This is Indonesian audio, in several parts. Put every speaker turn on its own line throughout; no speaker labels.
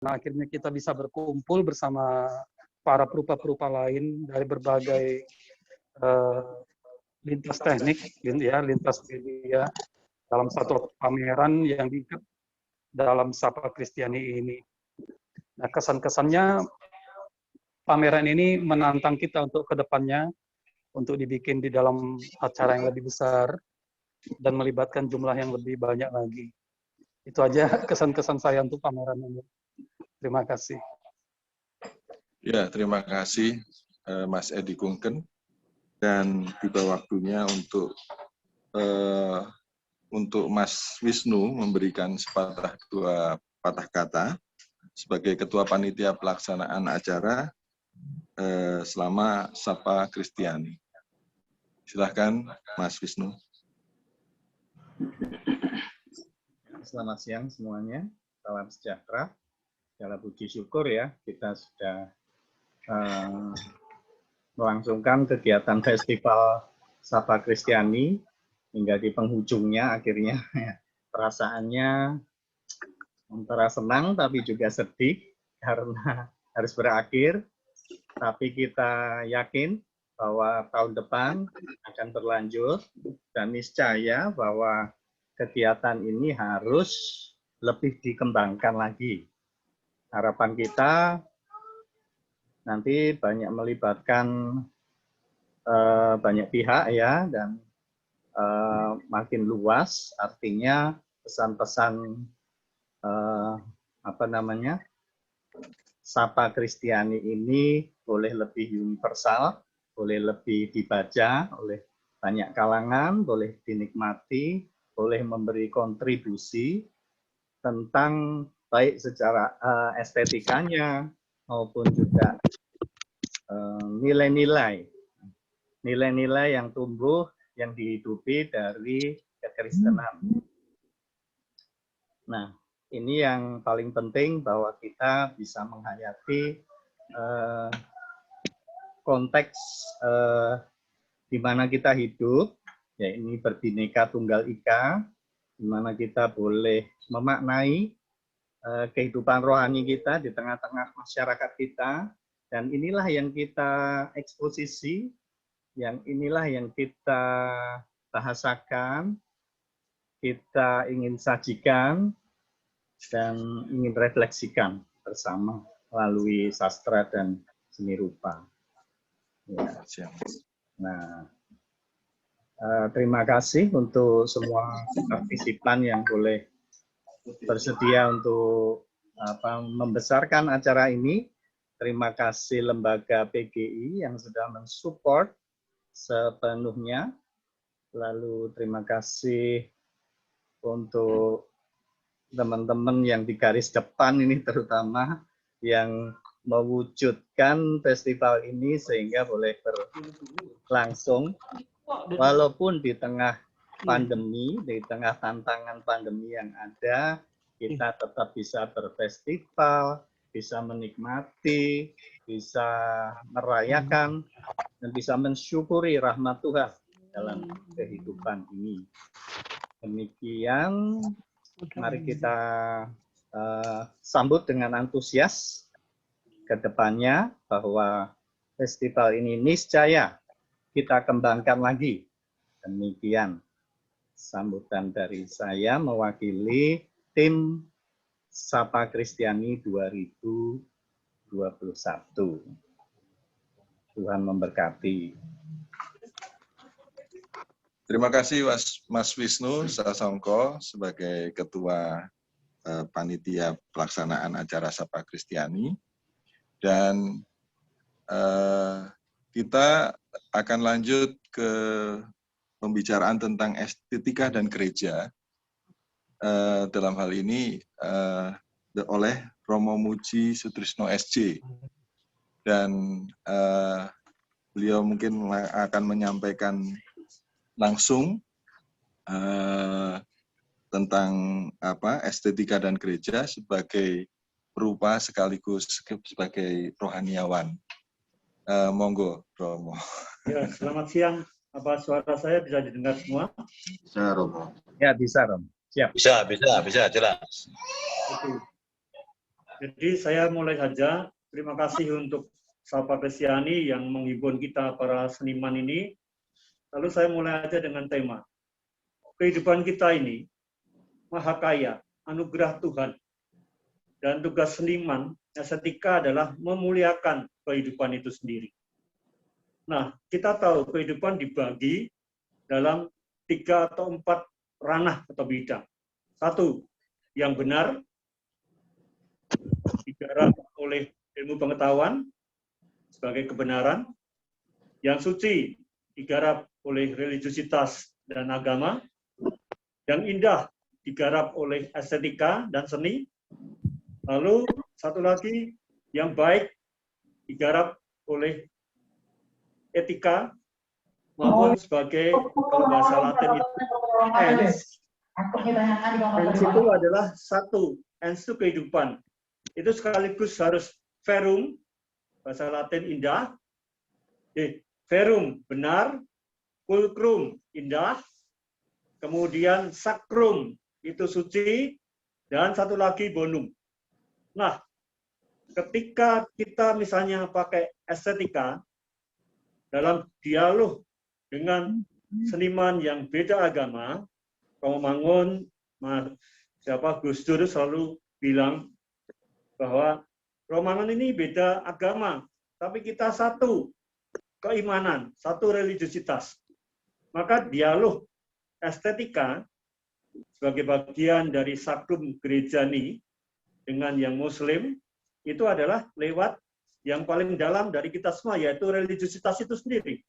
Nah, akhirnya kita bisa berkumpul bersama para perupa-perupa lain dari berbagai lintas teknik, ya, lintas media dalam satu pameran yang diikat dalam Sapa Kristiani ini. Nah, kesan-kesannya pameran ini menantang kita untuk ke depannya, untuk dibikin di dalam acara yang lebih besar dan melibatkan jumlah yang lebih banyak lagi. Itu aja kesan-kesan saya untuk pameran ini. Terima kasih.
Ya, terima kasih Mas Edi Kungken. Dan tiba waktunya untuk Mas Wisnu memberikan sepatah dua patah kata sebagai Ketua Panitia Pelaksanaan acara selama Sapa Kristiani. Silahkan Mas Wisnu.
Selamat siang semuanya, salam sejahtera. Segala puji syukur ya, kita sudah melangsungkan kegiatan Festival Sapa Kristiani hingga di penghujungnya akhirnya perasaannya antara senang tapi juga sedih karena harus berakhir. Tapi kita yakin bahwa tahun depan akan berlanjut dan niscaya bahwa kegiatan ini harus lebih dikembangkan lagi. Harapan kita nanti banyak melibatkan banyak pihak ya, dan makin luas, artinya pesan-pesan Sapa Kristiani ini boleh lebih universal, boleh lebih dibaca oleh banyak kalangan, boleh dinikmati, boleh memberi kontribusi tentang baik secara estetikanya maupun juga nilai-nilai yang tumbuh, yang dihidupi dari kekristenan. Nah, ini yang paling penting bahwa kita bisa menghayati konteks di mana kita hidup, ya ini berbineka tunggal ika, di mana kita boleh memaknai kehidupan rohani kita di tengah-tengah masyarakat kita, dan inilah yang kita eksposisi, yang inilah yang kita bahasakan, kita ingin sajikan, dan ingin refleksikan bersama melalui sastra dan seni rupa. Ya. Nah, terima kasih untuk semua partisipan yang boleh bersedia untuk membesarkan acara ini. Terima kasih Lembaga PGI yang sudah mensupport sepenuhnya. Lalu terima kasih untuk teman-teman yang di garis depan ini, terutama yang mewujudkan festival ini sehingga boleh berlangsung walaupun di tengah pandemi, di tengah tantangan pandemi yang ada, kita tetap bisa berfestival, bisa menikmati, bisa merayakan, dan bisa mensyukuri rahmat Tuhan dalam kehidupan ini. Demikian, mari kita sambut dengan antusias ke depannya bahwa festival ini niscaya kita kembangkan lagi. Demikian sambutan dari saya mewakili tim Sapa Kristiani 2021. Tuhan memberkati.
Terima kasih Mas Wisnu Sasongko sebagai Ketua Panitia Pelaksanaan Acara Sapa Kristiani. Dan kita akan lanjut ke pembicaraan tentang estetika dan gereja, dalam hal ini oleh Romo Muji Sutrisno SJ. Dan beliau mungkin akan menyampaikan langsung tentang estetika dan gereja sebagai perupa sekaligus sebagai rohaniawan. Monggo, Romo.
Ya, selamat siang. Apa suara saya bisa didengar semua?
Bisa, Romo.
Ya, bisa, Romo. Siap.
Bisa, jelas.
Oke. Jadi saya mulai saja. Terima kasih untuk Sapa Kristiani yang menghibur kita para seniman ini. Lalu saya mulai aja dengan tema. Kehidupan kita ini maha kaya, anugerah Tuhan. Dan tugas seniman, estetika adalah memuliakan kehidupan itu sendiri. Nah, kita tahu kehidupan dibagi dalam 3 atau 4 ranah atau bidang. 1, yang benar, digarap oleh ilmu pengetahuan sebagai kebenaran. Yang suci, digarap oleh religiusitas dan agama. Yang indah, digarap oleh estetika dan seni. Lalu satu lagi, yang baik digarap oleh etika, maupun sebagai, kalau bahasa Latin itu, ens. Ens itu adalah satu, ens itu kehidupan. Itu sekaligus harus verum, bahasa Latin indah, verum benar, pulcrum indah, kemudian sacrum itu suci, dan satu lagi bonum. Nah, ketika kita misalnya pakai estetika dalam dialog dengan seniman yang beda agama, Romangun, Gus Dur selalu bilang bahwa Romangun ini beda agama, tapi kita satu keimanan, satu religiusitas. Maka dialog estetika sebagai bagian dari sacrum gerejani dengan yang Muslim, itu adalah lewat yang paling dalam dari kita semua, yaitu religiusitas itu sendiri.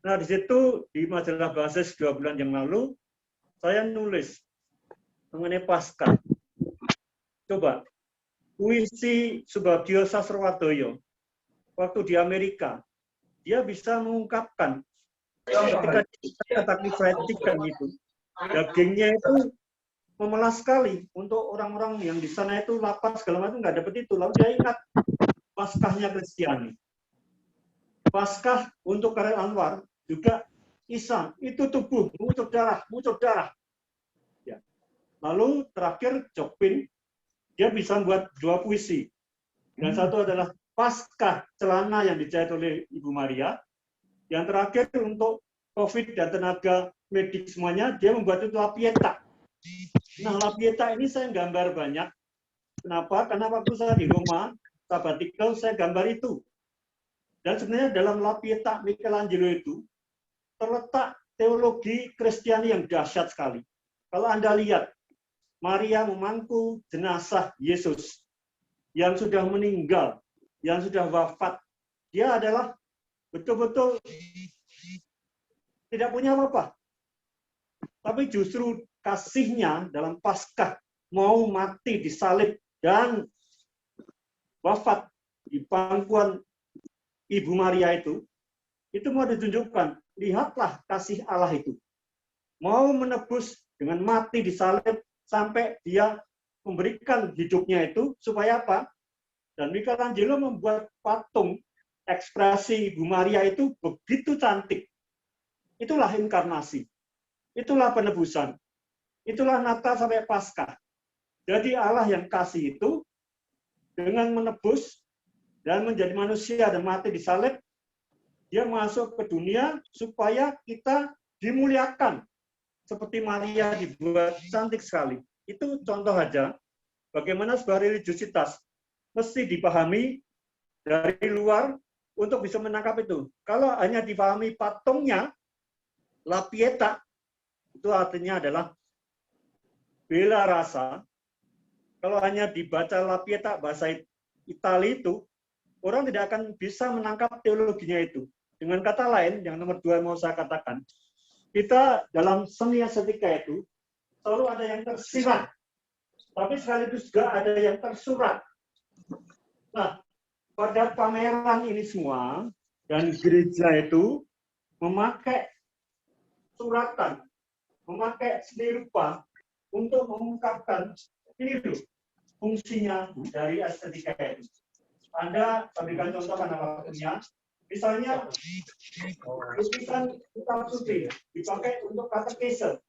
Nah, di situ, di majalah Basis 2 bulan yang lalu, saya nulis mengenai Paskah. Coba, puisi Subagio Sastrowardoyo, waktu di Amerika, dia bisa mengungkapkan, ketika kata fried chicken itu, dagingnya itu memelas sekali untuk orang-orang yang di sana itu lapar segala macam nggak dapat itu. Lalu dia ingat Paskahnya Kristiani. Paskah untuk Karel Anwar juga Isa itu tubuh mengucur darah. Ya. Lalu terakhir Jokpin dia bisa membuat 2 puisi. Dan satu adalah Paskah celana yang dijahit oleh Ibu Maria. Yang terakhir untuk COVID dan tenaga medik semuanya dia membuat itu La Pietà. Nah, La Pietà ini saya gambar banyak. Kenapa? Karena waktu saya di Roma, sabbatical, saya gambar itu. Dan sebenarnya dalam La Pietà Michelangelo itu terletak teologi Kristiani yang dahsyat sekali. Kalau Anda lihat, Maria memangku jenazah Yesus yang sudah meninggal, yang sudah wafat. Dia adalah betul-betul tidak punya apa-apa. Tapi justru kasihnya dalam Paskah mau mati disalib dan wafat di pangkuan Ibu Maria itu mau ditunjukkan. Lihatlah kasih Allah itu. Mau menebus dengan mati disalib sampai dia memberikan hidupnya itu supaya apa? Dan Michelangelo membuat patung ekspresi Ibu Maria itu begitu cantik. Itulah inkarnasi. Itulah penebusan. Itulah Natal sampai Paskah. Jadi Allah yang kasih itu dengan menebus dan menjadi manusia dan mati disalib, dia masuk ke dunia supaya kita dimuliakan. Seperti Maria dibuat cantik sekali. Itu contoh aja bagaimana sebuah religiusitas mesti dipahami dari luar untuk bisa menangkap itu. Kalau hanya dipahami patungnya, La Pietà, itu artinya adalah bela rasa. Kalau hanya dibaca La Pietà bahasa Itali itu, orang tidak akan bisa menangkap teologinya itu. Dengan kata lain, yang nomor 2 mau saya katakan, kita dalam seni estetika itu selalu ada yang tersirat, tapi sekaligus juga ada yang tersurat. Nah, pada pameran ini semua, dan gereja itu memakai suratan, memakai seni rupa untuk mengungkapkan ini loh, fungsinya dari estetika itu. Anda berikan contoh pada waktunya, misalnya lukisan kitab suci dipakai untuk katekese.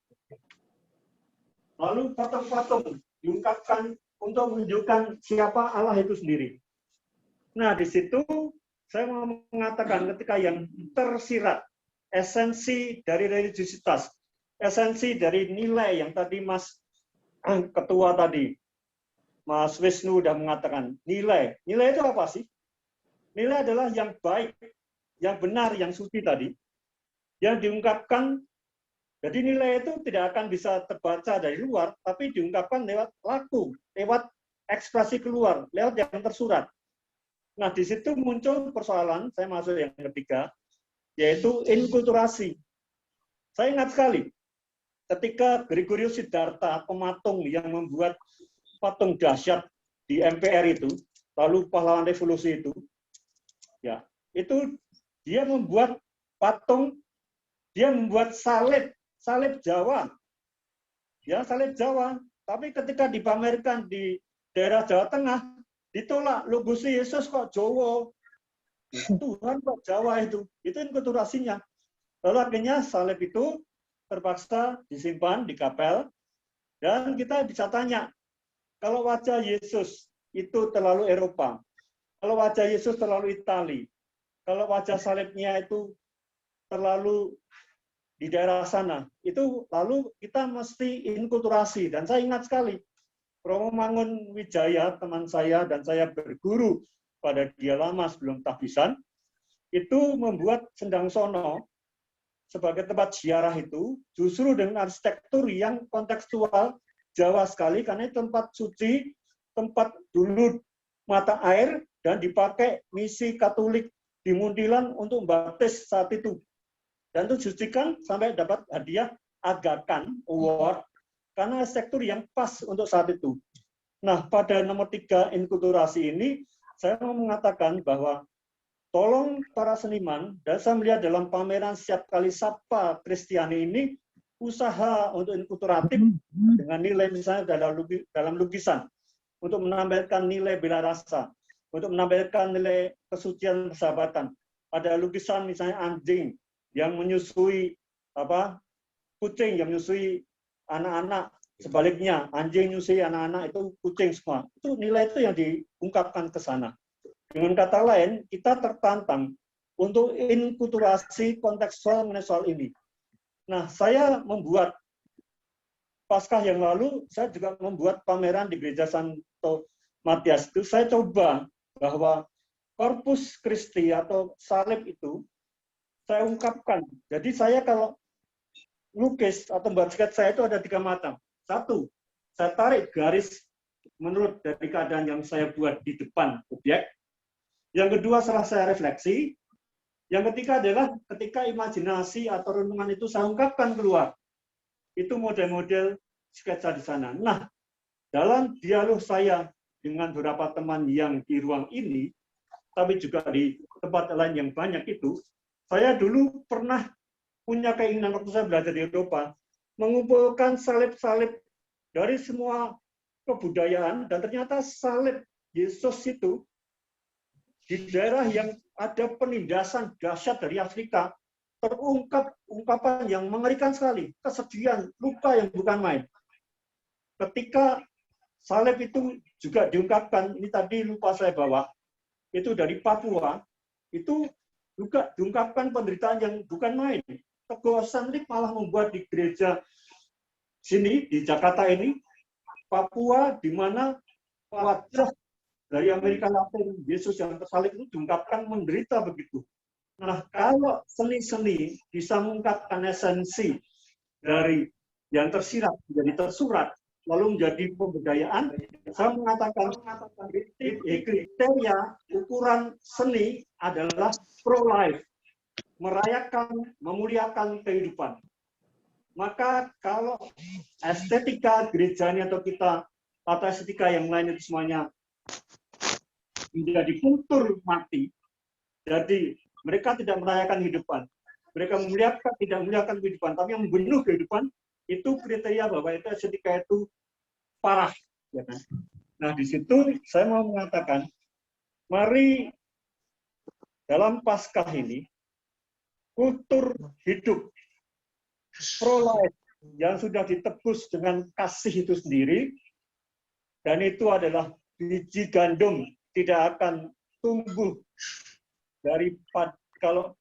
Lalu patung-patung diungkapkan untuk menunjukkan siapa Allah itu sendiri. Nah, di situ saya mau mengatakan ketika yang tersirat esensi dari religiusitas, esensi dari nilai yang tadi Mas Ketua tadi, Mas Wisnu sudah mengatakan, nilai. Nilai itu apa sih? Nilai adalah yang baik, yang benar, yang suci tadi, yang diungkapkan. Jadi nilai itu tidak akan bisa terbaca dari luar, tapi diungkapkan lewat laku, lewat ekspresi keluar, lewat yang tersurat. Nah, di situ muncul persoalan, saya masuk yang ketiga, yaitu inkulturasi. Saya ingat sekali, ketika Gregorius Siddhartha, pematung yang membuat patung dahsyat di MPR itu, lalu pahlawan revolusi itu, ya, itu dia membuat patung, dia membuat salib Jawa, ya salib Jawa. Tapi ketika dipamerkan di daerah Jawa Tengah, ditolak. Lu Gusti Yesus kok Jawa, Tuhan kok Jawa itu inkulturasinya. Lalu akhirnya salib itu terpaksa disimpan di kapel, dan kita bisa tanya, kalau wajah Yesus itu terlalu Eropa, kalau wajah Yesus terlalu Itali, kalau wajah salibnya itu terlalu di daerah sana, itu lalu kita mesti inkulturasi. Dan saya ingat sekali, Romo Mangunwijaya, teman saya, dan saya berguru pada dia lama sebelum tahbisan, itu membuat Sendang Sono sebagai tempat ziarah itu justru dengan arsitektur yang kontekstual Jawa sekali, karena itu tempat suci, tempat dulu mata air, dan dipakai misi Katolik di Muntilan untuk baptis saat itu. Dan itu disucikan sampai dapat hadiah Agakan Award, karena arsitektur yang pas untuk saat itu. Nah, pada nomor 3 inkulturasi ini, saya mau mengatakan bahwa tolong para seniman, dan saya melihat dalam pameran Setiap Kali Sapa Kristiani ini, usaha untuk inkulturatif dengan nilai misalnya dalam lukisan, untuk menampilkan nilai bela rasa, untuk menampilkan nilai kesucian persahabatan. Ada lukisan misalnya anjing yang menyusui kucing yang menyusui anak-anak, sebaliknya anjing menyusui anak-anak, itu kucing semua. Itu nilai itu yang diungkapkan ke sana. Dengan kata lain, kita tertantang untuk inkulturasi kontekstual mengenai soal ini. Nah, saya membuat Paskah yang lalu, saya juga membuat pameran di Gereja Santo Matias. Itu saya coba bahwa Corpus Christi atau salib itu saya ungkapkan. Jadi saya kalau lukis atau membuat sketsa saya itu ada 3 macam. 1, saya tarik garis menurut dari keadaan yang saya buat di depan objek. Yang kedua, setelah saya refleksi. Yang ketiga adalah ketika imajinasi atau renungan itu saya ungkapkan keluar. Itu model-model sketsa di sana. Nah, dalam dialog saya dengan beberapa teman yang di ruang ini, tapi juga di tempat lain yang banyak itu, saya dulu pernah punya keinginan waktu saya belajar di Eropa, mengumpulkan salib-salib dari semua kebudayaan, dan ternyata salib Yesus itu di daerah yang ada penindasan dahsyat dari Afrika, terungkap ungkapan yang mengerikan sekali, kesedihan, luka yang bukan main. Ketika salib itu juga diungkapkan, ini tadi lupa saya bawa, itu dari Papua, itu juga diungkapkan penderitaan yang bukan main. Teguh Sanlik malah membuat di gereja sini, di Jakarta ini, Papua, di mana wajah dari Amerika Latin, Yesus yang tersalib itu diungkapkan menderita begitu. Nah, kalau seni-seni bisa mengungkapkan esensi dari yang tersirat menjadi tersurat, lalu menjadi pembudayaan, saya mengatakan kriteria ukuran seni adalah pro-life, merayakan, memuliakan kehidupan. Maka kalau estetika gereja ini atau kita atau estetika yang lain itu semuanya menjadi kultur mati, jadi mereka tidak merayakan kehidupan, mereka tidak memuliakan kehidupan, tapi yang membunuh kehidupan, itu kriteria bahwa itu estetika itu parah. Ya kan? Nah, di situ saya mau mengatakan, mari dalam Paskah ini, kultur hidup pro-life yang sudah ditebus dengan kasih itu sendiri, Dan itu adalah biji gandum tidak akan tumbuh kalau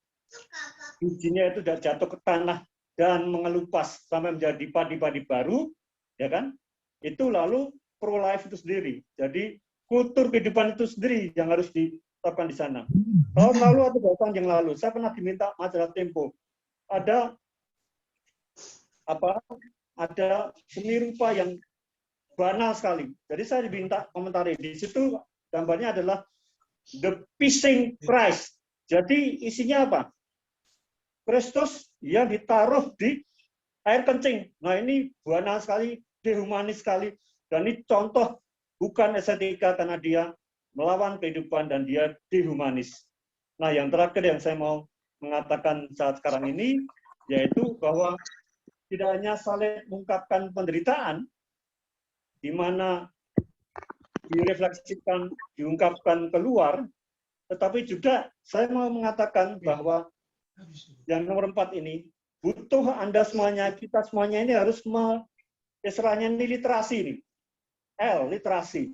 bijinya itu sudah jatuh ke tanah dan mengelupas sampai menjadi padi-padi baru, ya kan? Itu lalu pro-life itu sendiri. Jadi kultur kehidupan itu sendiri yang harus diterapkan di sana. Tahun lalu atau 2 tahun yang lalu, saya pernah diminta majalah Tempo. Ada seni rupa yang banal sekali. Jadi saya diminta komentari. Di situ gambarnya adalah The Fishing Christ. Jadi isinya apa? Kristus yang ditaruh di air kencing. Nah ini banal sekali, dehumanis sekali. Dan ini contoh bukan estetika karena dia melawan kehidupan dan dia dehumanis. Nah yang terakhir yang saya mau mengatakan saat sekarang ini, yaitu bahwa tidak hanya saling mengungkapkan penderitaan, di mana direfleksikan, diungkapkan keluar, tetapi juga saya mau mengatakan bahwa yang nomor 4 ini, butuh Anda semuanya, kita semuanya ini harus istilahnya ini literasi ini. Literasi.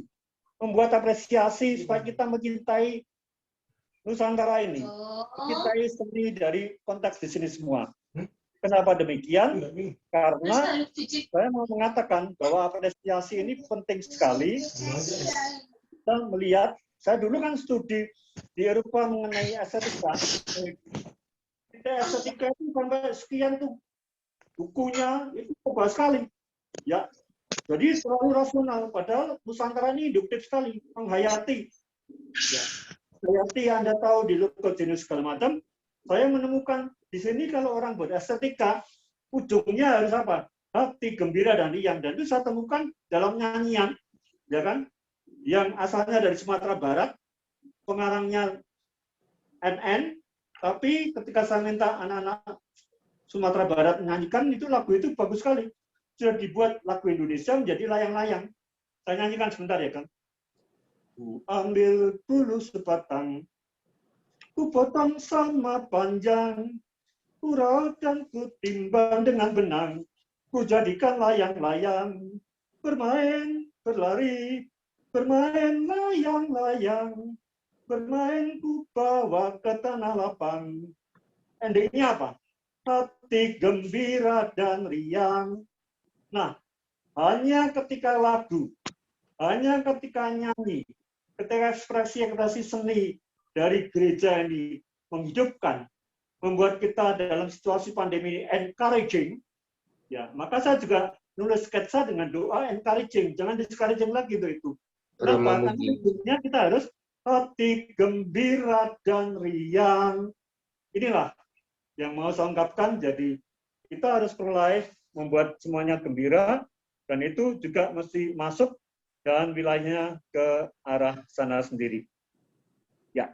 Membuat apresiasi supaya kita mencintai Nusantara ini. Mencintai seni dari konteks di sini semua. Kenapa demikian? Karena saya mau mengatakan bahwa apresiasi ini penting sekali. Kita melihat, saya dulu kan studi di Eropa mengenai estetika. Estetika itu sampai sekian tuh bukunya itu tebal sekali. Ya, jadi selalu rasional. Padahal Nusantara ini induktif sekali, menghayati. Ya. Hayati Anda tahu di Luko jenis segala macam. Saya menemukan di sini kalau orang berestetika, ujungnya harus apa? Hati, gembira, dan riang. Dan itu saya temukan dalam nyanyian, ya kan? Yang asalnya dari Sumatera Barat, pengarangnya NN, tapi ketika saya minta anak-anak Sumatera Barat menyanyikan, itu lagu itu bagus sekali. Sudah dibuat lagu Indonesia menjadi layang-layang. Saya nyanyikan sebentar ya kan. Ku ambil bulu sebatang, ku potong sama panjang, ku raut dan ku timbang dengan benang, ku jadikan layang-layang, bermain, berlari, bermain layang-layang, bermain ku bawa ke tanah lapang. Endingnya apa? Hati gembira dan riang. Nah, hanya ketika lagu, hanya ketika nyanyi, ketika ekspresi seni dari gereja ini menghidupkan, membuat kita dalam situasi pandemi ini encouraging, ya maka saya juga nulis sketsa dengan doa encouraging, jangan discouraging lagi itu. Kenapa? Karena intinya kita harus hati gembira dan riang. Inilah yang mau saya ungkapkan. Jadi kita harus pro-life, membuat semuanya gembira, dan itu juga mesti masuk dan wilayahnya ke arah sana sendiri. Ya,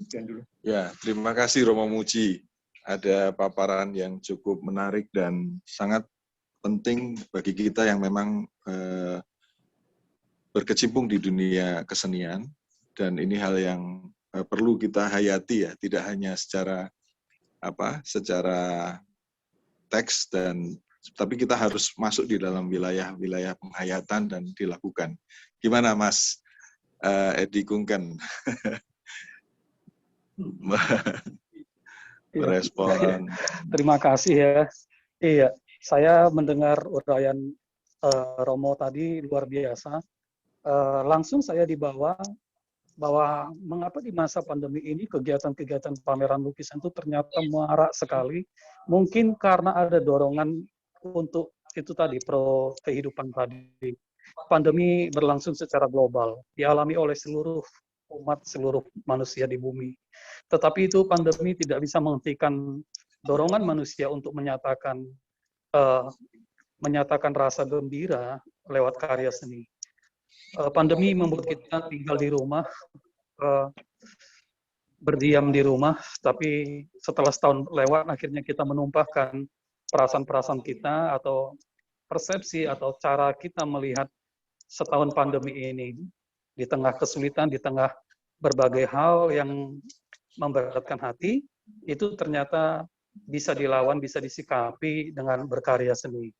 sekian dulu.
Ya, terima kasih Romo Muji. Ada paparan yang cukup menarik dan sangat penting bagi kita yang memang berkecimpung di dunia kesenian. Dan ini hal yang perlu kita hayati ya, tidak hanya secara teks tapi kita harus masuk di dalam wilayah penghayatan dan dilakukan. Gimana Mas Edi Kungken? Merespon.
Terima kasih ya. Iya, saya mendengar uraian Romo tadi luar biasa. Langsung saya dibawa bahwa mengapa di masa pandemi ini kegiatan-kegiatan pameran lukisan itu ternyata marak sekali. Mungkin karena ada dorongan untuk itu tadi, pro kehidupan tadi. Pandemi berlangsung secara global, dialami oleh seluruh umat, seluruh manusia di bumi. Tetapi itu pandemi tidak bisa menghentikan dorongan manusia untuk menyatakan rasa gembira lewat karya seni. Pandemi membuat kita tinggal di rumah, berdiam di rumah, tapi setelah setahun lewat, akhirnya kita menumpahkan perasaan-perasaan kita atau persepsi atau cara kita melihat setahun pandemi ini. Di tengah kesulitan, di tengah berbagai hal yang memberatkan hati, itu ternyata bisa dilawan, bisa disikapi dengan berkarya seni.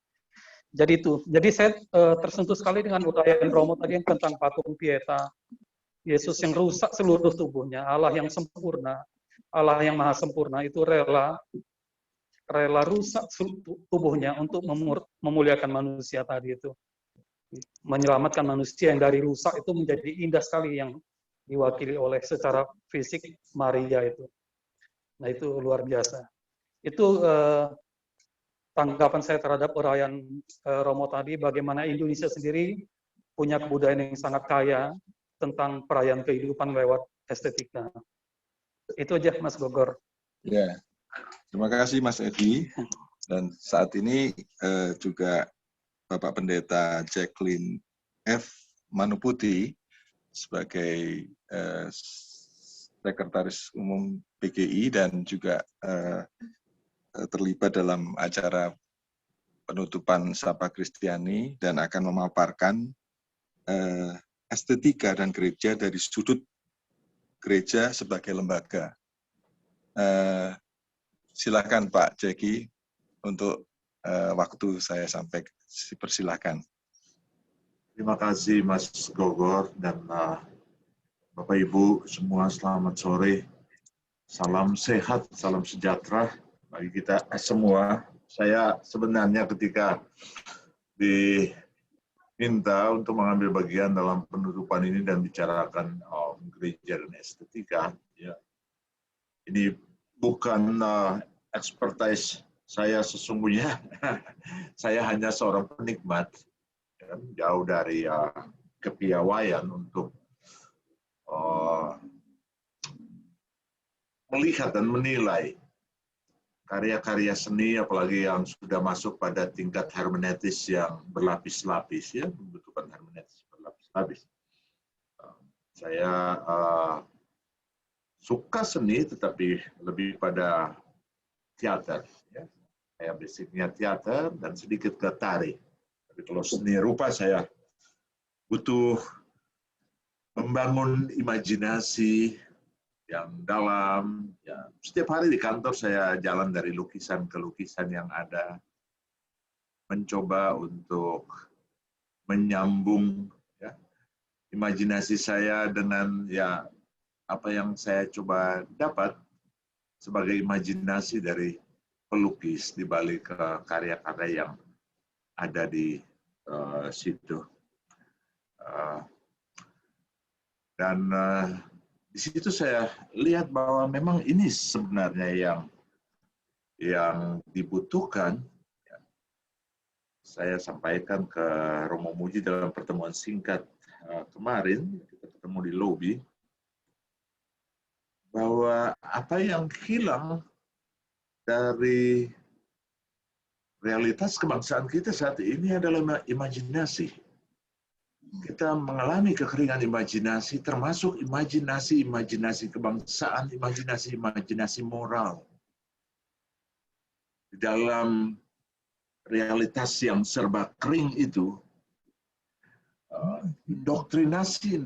Jadi saya tersentuh sekali dengan uraian Romo tadi yang tentang patung Pieta. Yesus yang rusak seluruh tubuhnya, Allah yang sempurna, Allah yang maha sempurna itu rela rusak tubuhnya untuk memuliakan manusia tadi itu. Menyelamatkan manusia yang dari rusak itu menjadi indah sekali yang diwakili oleh secara fisik Maria itu. Nah itu luar biasa. Itu tanggapan saya terhadap uraian Romo tadi, bagaimana Indonesia sendiri punya kebudayaan yang sangat kaya tentang perayaan kehidupan lewat estetika. Itu aja Mas Gogor.
Ya, terima kasih Mas Edi. Dan saat ini juga Bapak Pendeta Jacqueline F. Manuputi sebagai Sekretaris Umum PGI dan juga terlibat dalam acara penutupan Sapa Kristiani dan akan memaparkan estetika dan gereja dari sudut gereja sebagai lembaga. Silakan Pak Jackie untuk waktu saya sampai, persilakan.
Terima kasih Mas Gogor dan Bapak Ibu semua, selamat sore. Salam sehat, salam sejahtera bagi kita semua. Saya sebenarnya ketika diminta untuk mengambil bagian dalam penutupan ini dan bicarakan gereja dan estetika, ya, ini bukan expertise saya sesungguhnya. Saya hanya seorang penikmat, ya, jauh dari kepiawaian untuk melihat dan menilai karya-karya seni, apalagi yang sudah masuk pada tingkat hermeneutis yang berlapis-lapis, ya, membutuhkan hermeneutis berlapis-lapis. Saya suka seni, tetapi lebih pada teater. Ya. Saya basicnya teater dan sedikit ke tari. Tapi kalau seni rupa saya butuh membangun imajinasi yang dalam. Ya, setiap hari di kantor saya jalan dari lukisan ke lukisan yang ada, mencoba untuk menyambung, ya, imajinasi saya dengan, ya, apa yang saya coba dapat sebagai imajinasi dari pelukis di balik karya-karya yang ada di situ. Dan di situ saya lihat bahwa memang ini sebenarnya yang dibutuhkan. Saya sampaikan ke Romo Muji dalam pertemuan singkat kemarin, kita ketemu di lobi, bahwa apa yang hilang dari realitas kebangsaan kita saat ini adalah imajinasi. Kita mengalami kekeringan imajinasi, termasuk imajinasi kebangsaan, imajinasi moral. Di dalam realitas yang serba kering itu, indoktrinasi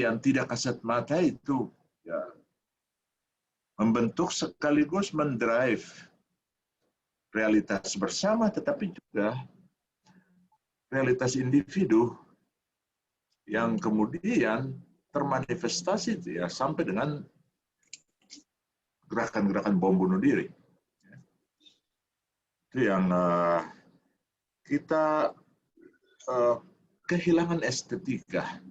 yang tidak kasat mata itu, ya, membentuk sekaligus mendrive realitas bersama, tetapi juga realitas individu yang kemudian termanifestasi, ya, sampai dengan gerakan-gerakan bom bunuh diri. Itu yang kita kehilangan estetika.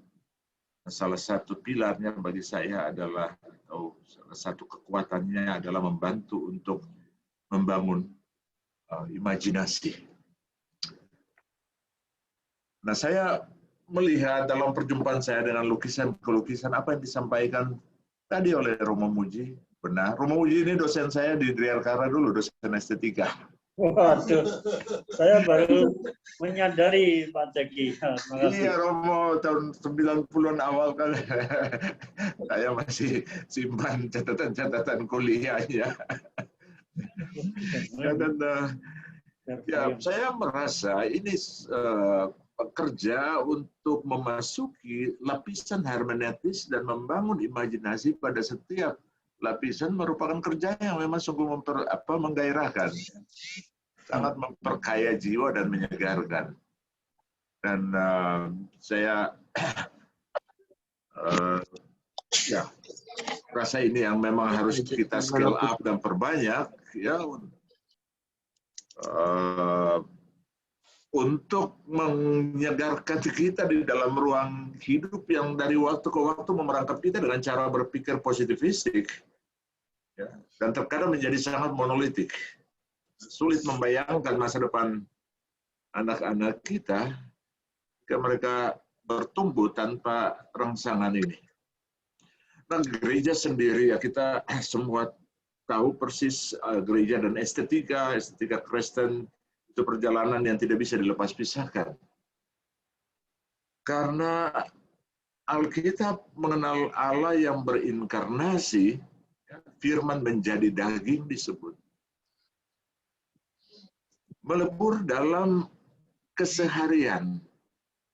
Salah satu pilarnya bagi saya adalah, atau salah satu kekuatannya adalah membantu untuk membangun imajinasi. Nah, saya melihat dalam perjumpaan saya dengan lukisan ke lukisan apa yang disampaikan tadi oleh Romo Muji, benar. Romo Muji ini dosen saya di Driarkara dulu, dosen estetika.
Waduh, saya baru menyadari Pak Jackie.
Iya, Romo, tahun 90-an awal kan saya masih simpan catatan-catatan kuliahnya. Dan ya, saya merasa ini bekerja untuk memasuki lapisan hermeneutis dan membangun imajinasi pada setiap lapisan merupakan kerja yang memang sungguh menggairahkan. sangat memperkaya jiwa dan menyegarkan. Dan saya ya rasa ini yang memang harus kita scale up dan perbanyak ya untuk menyegarkan kita di dalam ruang hidup yang dari waktu ke waktu memerangkap kita dengan cara berpikir positivistik ya, dan terkadang menjadi sangat monolitik. Sulit membayangkan masa depan anak-anak kita jika mereka bertumbuh tanpa rangsangan ini. Dan gereja sendiri ya kita semua tahu persis gereja dan estetika Kristen itu perjalanan yang tidak bisa dilepas pisahkan. Karena Alkitab mengenal Allah yang berinkarnasi, firman menjadi daging disebut. Melebur dalam keseharian,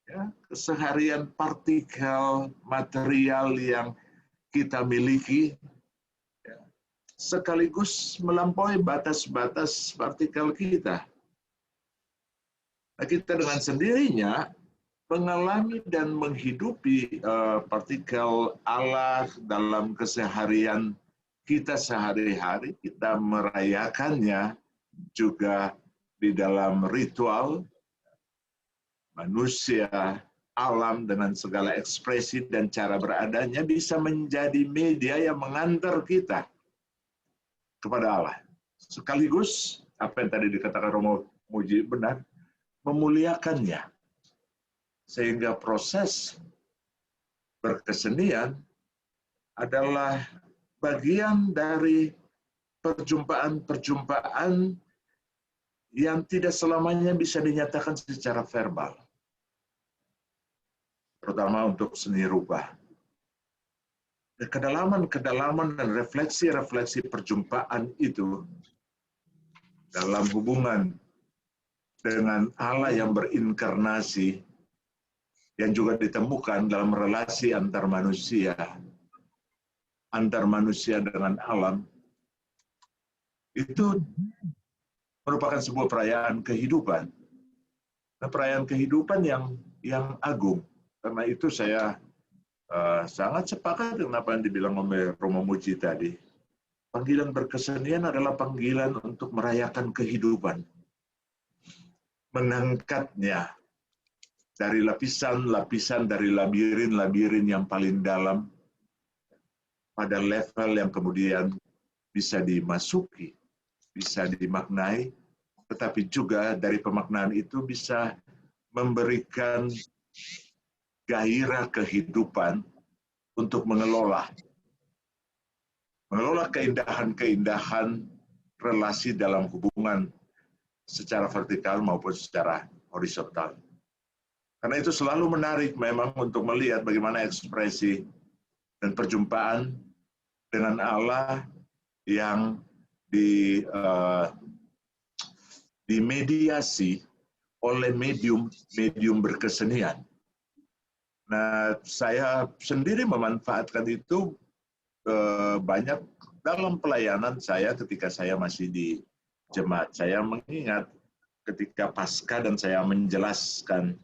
ya, keseharian partikel material yang kita miliki, ya, sekaligus melampaui batas-batas partikel kita. Nah, kita dengan sendirinya mengalami dan menghidupi partikel Allah dalam keseharian kita sehari-hari, kita merayakannya juga di dalam ritual manusia, alam dengan segala ekspresi dan cara beradanya bisa menjadi media yang mengantar kita kepada Allah. Sekaligus, apa yang tadi dikatakan Romo Muji benar, memuliakannya. Sehingga proses berkesenian adalah bagian dari perjumpaan-perjumpaan yang tidak selamanya bisa dinyatakan secara verbal. Terutama untuk seni rupa. Kedalaman-kedalaman dan refleksi-refleksi perjumpaan itu dalam hubungan dengan Allah yang berinkarnasi yang juga ditemukan dalam relasi antar manusia dengan alam, itu merupakan sebuah perayaan kehidupan. Nah, perayaan kehidupan yang agung. Karena itu saya sangat sepakat dengan apa yang dibilang oleh Romo Muji tadi. Panggilan berkesenian adalah panggilan untuk merayakan kehidupan. Mengangkatnya dari lapisan-lapisan, dari labirin-labirin yang paling dalam pada level yang kemudian bisa dimasuki, bisa dimaknai, tetapi juga dari pemaknaan itu bisa memberikan gairah kehidupan untuk mengelola keindahan-keindahan relasi dalam hubungan secara vertikal maupun secara horizontal. Karena itu selalu menarik memang untuk melihat bagaimana ekspresi dan perjumpaan dengan Allah yang dimediasi oleh medium berkesenian. Nah, saya sendiri memanfaatkan itu banyak dalam pelayanan saya ketika saya masih di jemaat. Saya mengingat ketika Paskah dan saya menjelaskan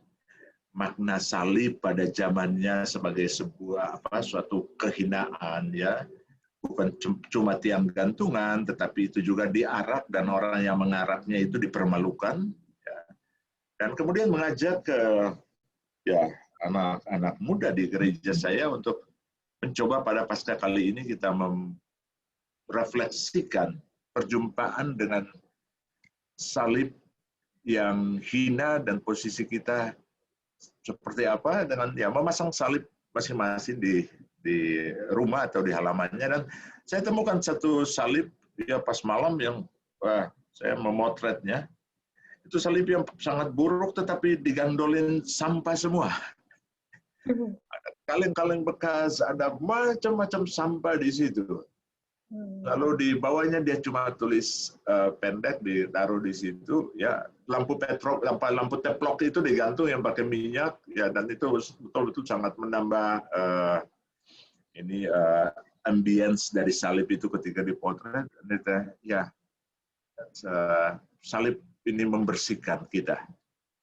makna salib pada zamannya sebagai suatu kehinaan, ya, bukan cuma tiang gantungan, tetapi itu juga diarak dan orang yang mengaraknya itu dipermalukan, ya. Dan kemudian mengajak ke anak-anak muda di gereja saya untuk mencoba pada Paskah kali ini kita merefleksikan perjumpaan dengan salib yang hina dan posisi kita seperti apa dengan memasang salib masing-masing di rumah atau di halamannya. Dan saya temukan satu salib pas malam yang saya memotretnya. Itu salib yang sangat buruk tetapi digandolin sampah semua. Ada kaleng-kaleng bekas, ada macam-macam sampah di situ. Lalu di bawahnya dia cuma tulis pendek ditaruh di situ, ya, lampu teplok itu digantung yang pakai minyak, ya, dan itu betul-betul sangat menambah ambience dari salib itu ketika dipotret. Ya, salib ini membersihkan kita.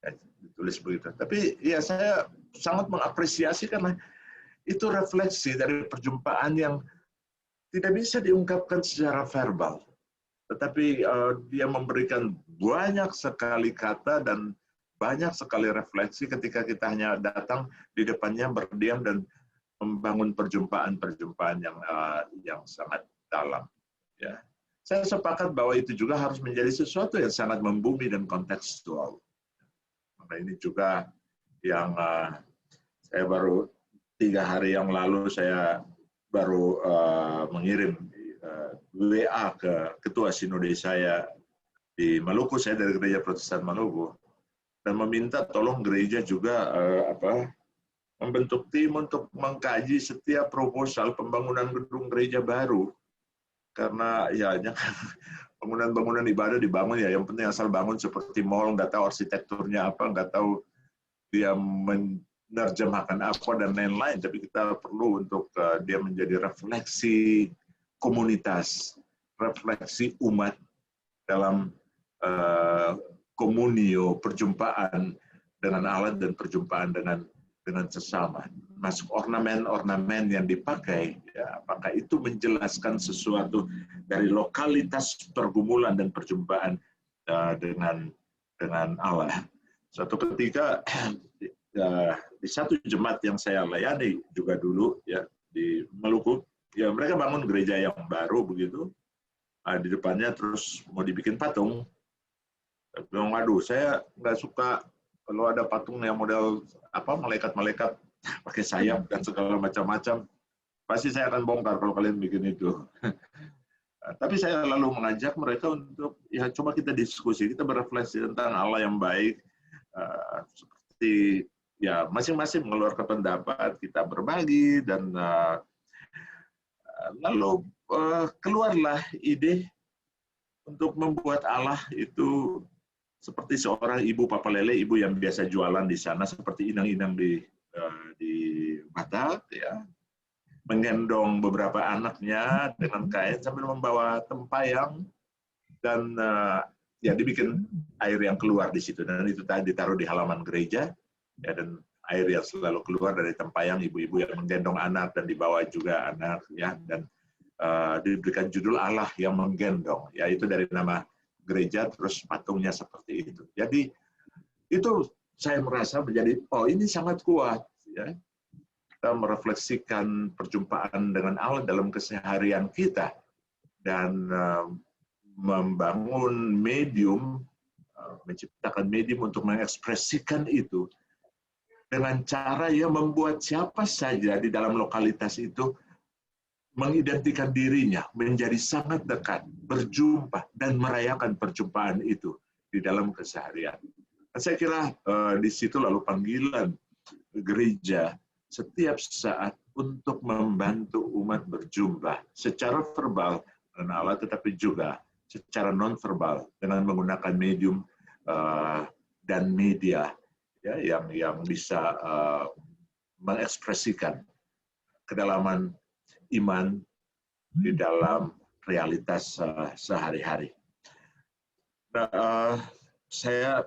Ya, ditulis begitu. Tapi ya saya sangat mengapresiasi karena itu refleksi dari perjumpaan yang tidak bisa diungkapkan secara verbal. Tetapi dia memberikan banyak sekali kata dan banyak sekali refleksi ketika kita hanya datang di depannya, berdiam dan membangun perjumpaan-perjumpaan yang sangat dalam. Ya. Saya sepakat bahwa itu juga harus menjadi sesuatu yang sangat membumi dan kontekstual. Maka ini juga yang saya baru 3 hari yang lalu saya baru mengirim WA ke ketua sinode saya di Maluku, saya dari gereja Protestan Maluku, dan meminta tolong gereja juga membentuk tim untuk mengkaji setiap proposal pembangunan gedung gereja baru. Karena ya bangunan-bangunan ibadah dibangun ya, yang penting asal bangun seperti mall, nggak tahu arsitekturnya apa, nggak tahu dia menerjemahkan apa dan lain-lain. Tapi kita perlu untuk dia menjadi refleksi komunitas, refleksi umat dalam komunio, perjumpaan dengan Allah dan perjumpaan dengan sesama. Masuk ornamen-ornamen yang dipakai, ya, apakah itu menjelaskan sesuatu dari lokalitas pergumulan dan perjumpaan dengan Allah. Suatu ketika di satu jemaat yang saya layani juga dulu ya di Maluku, ya mereka bangun gereja yang baru begitu, di depannya terus mau dibikin patung. Saya bilang, waduh, saya nggak suka kalau ada patung yang model malaikat-malaikat pakai sayap dan segala macam-macam. Pasti saya akan bongkar kalau kalian bikin itu. Tapi saya lalu mengajak mereka untuk ya coba kita diskusi, kita berefleksi tentang Allah yang baik, seperti ya masing-masing mengeluarkan pendapat, kita berbagi dan lalu keluarlah ide untuk membuat Allah itu seperti seorang ibu Papa Lele, ibu yang biasa jualan di sana seperti inang-inang di Batak, ya, menggendong beberapa anaknya dengan kain sambil membawa tempayang dan ya dibikin air yang keluar di situ, dan itu tadi ditaruh di halaman gereja, ya, dan air yang selalu keluar dari tempayang, ibu-ibu yang menggendong anak dan dibawa juga anak, ya, dan diberikan judul Allah yang menggendong, ya, itu dari nama gereja, terus patungnya seperti itu. Jadi itu saya merasa menjadi, oh ini sangat kuat, ya. Kita merefleksikan perjumpaan dengan Allah dalam keseharian kita dan membangun medium, menciptakan medium untuk mengekspresikan itu dengan cara yang membuat siapa saja di dalam lokalitas itu mengidentikan dirinya menjadi sangat dekat, berjumpa, dan merayakan perjumpaan itu di dalam keseharian. Saya kira di situ lalu panggilan gereja setiap saat untuk membantu umat berjumpa secara verbal dengan Allah, tetapi juga secara non-verbal dengan menggunakan medium dan media, ya, yang bisa mengekspresikan kedalaman iman di dalam realitas sehari-hari. Nah, saya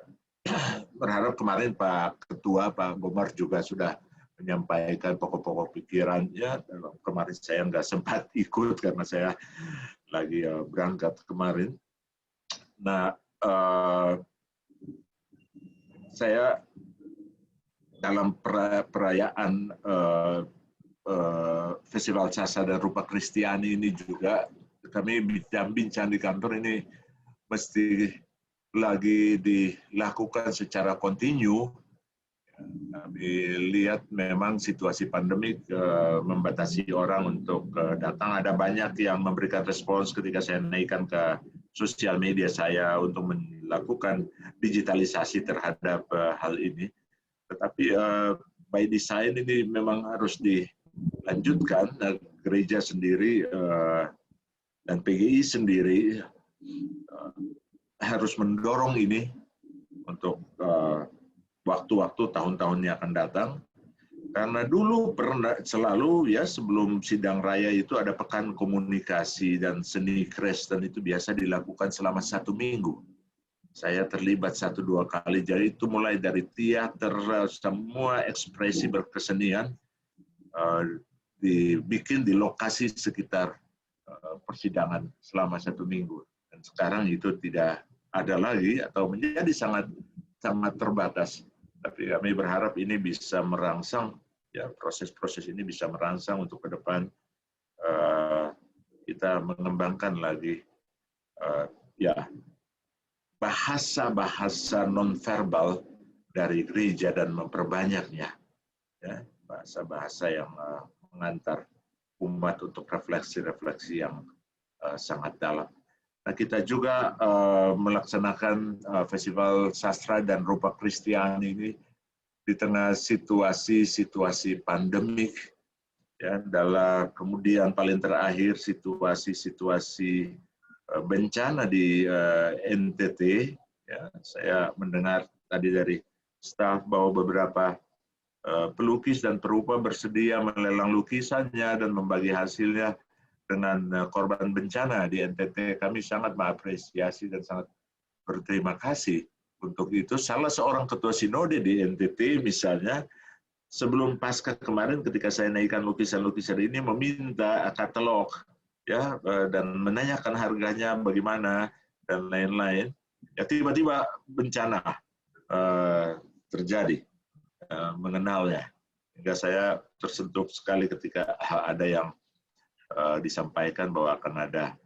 berharap kemarin Pak Ketua, Pak Gomar juga sudah menyampaikan pokok-pokok pikirannya. Kemarin saya nggak sempat ikut karena saya lagi berangkat kemarin. Nah, saya dalam perayaan Festival Sasa dan Rupa Kristiani ini juga kami bincang di kantor ini mesti lagi dilakukan secara kontinu. Kami lihat memang situasi pandemik membatasi orang untuk datang. Ada banyak yang memberikan respons ketika saya naikkan ke sosial media saya untuk melakukan digitalisasi terhadap hal ini. Tetapi by design ini memang harus dilanjutkan, dan gereja sendiri dan PGI sendiri harus mendorong ini untuk waktu-waktu tahun-tahun yang akan datang. Karena dulu pernah selalu ya sebelum sidang raya itu ada pekan komunikasi dan seni Kristen, itu biasa dilakukan selama 1 minggu. saya terlibat 1-2 kali. Jadi itu mulai dari teater, semua ekspresi berkesenian dibikin di lokasi sekitar persidangan selama 1 minggu. Dan sekarang itu tidak ada lagi atau menjadi sangat terbatas. Tapi kami berharap ini bisa merangsang, ya proses-proses ini bisa merangsang untuk ke depan kita mengembangkan lagi ya bahasa-bahasa nonverbal dari gereja dan memperbanyaknya, ya bahasa-bahasa yang mengantar umat untuk refleksi-refleksi yang sangat dalam. Nah, kita juga melaksanakan Festival Sastra dan Rupa Kristiani ini di tengah situasi pandemik, ya, dalam kemudian paling terakhir situasi bencana di NTT, ya, saya mendengar tadi dari staf bahwa beberapa pelukis dan perupa bersedia melelang lukisannya dan membagi hasilnya dengan korban bencana di NTT. Kami sangat mengapresiasi dan sangat berterima kasih untuk itu. Salah seorang ketua sinode di NTT misalnya, sebelum Paskah kemarin ketika saya naikkan lukisan-lukisan ini meminta katalog, ya, dan menanyakan harganya bagaimana dan lain-lain. Ya tiba-tiba bencana terjadi mengenalnya. Hingga saya tersentuh sekali ketika ada yang disampaikan bahwa akan ada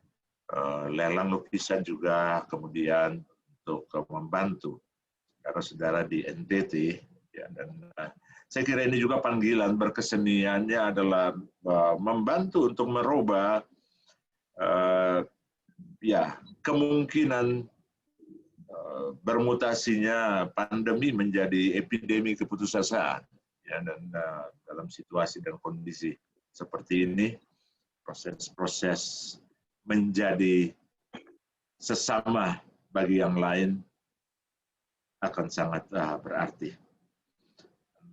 lelang lukisan juga kemudian untuk membantu saudara-saudara di NTT, ya, dan saya kira ini juga panggilan berkeseniannya adalah membantu untuk merubah ya kemungkinan bermutasinya pandemi menjadi epidemi keputusasaan, ya, dan dalam situasi dan kondisi seperti ini proses-proses menjadi sesama bagi yang lain akan sangat berarti.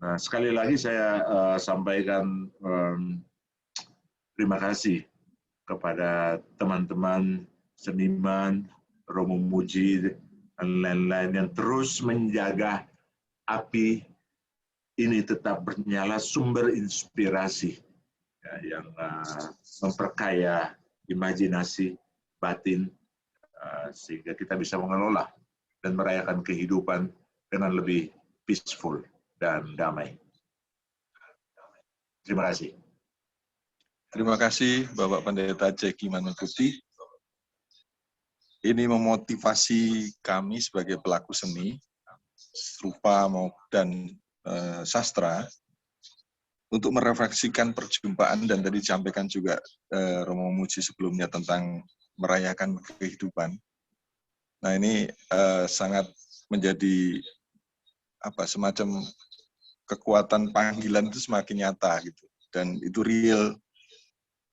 Nah, sekali lagi saya sampaikan terima kasih kepada teman-teman seniman, Romo Muji, dan lain-lain yang terus menjaga api ini tetap bernyala, sumber inspirasi, ya, yang memperkaya imajinasi batin sehingga kita bisa mengelola dan merayakan kehidupan dengan lebih peaceful dan damai. Terima kasih.
Terima kasih Bapak Pendeta Jeki Manuputi. Ini memotivasi kami sebagai pelaku seni, rupa dan sastra, untuk merefleksikan perjumpaan dan tadi disampaikan juga Romo Muji sebelumnya tentang merayakan kehidupan. Nah ini sangat menjadi semacam kekuatan panggilan itu semakin nyata gitu, dan itu real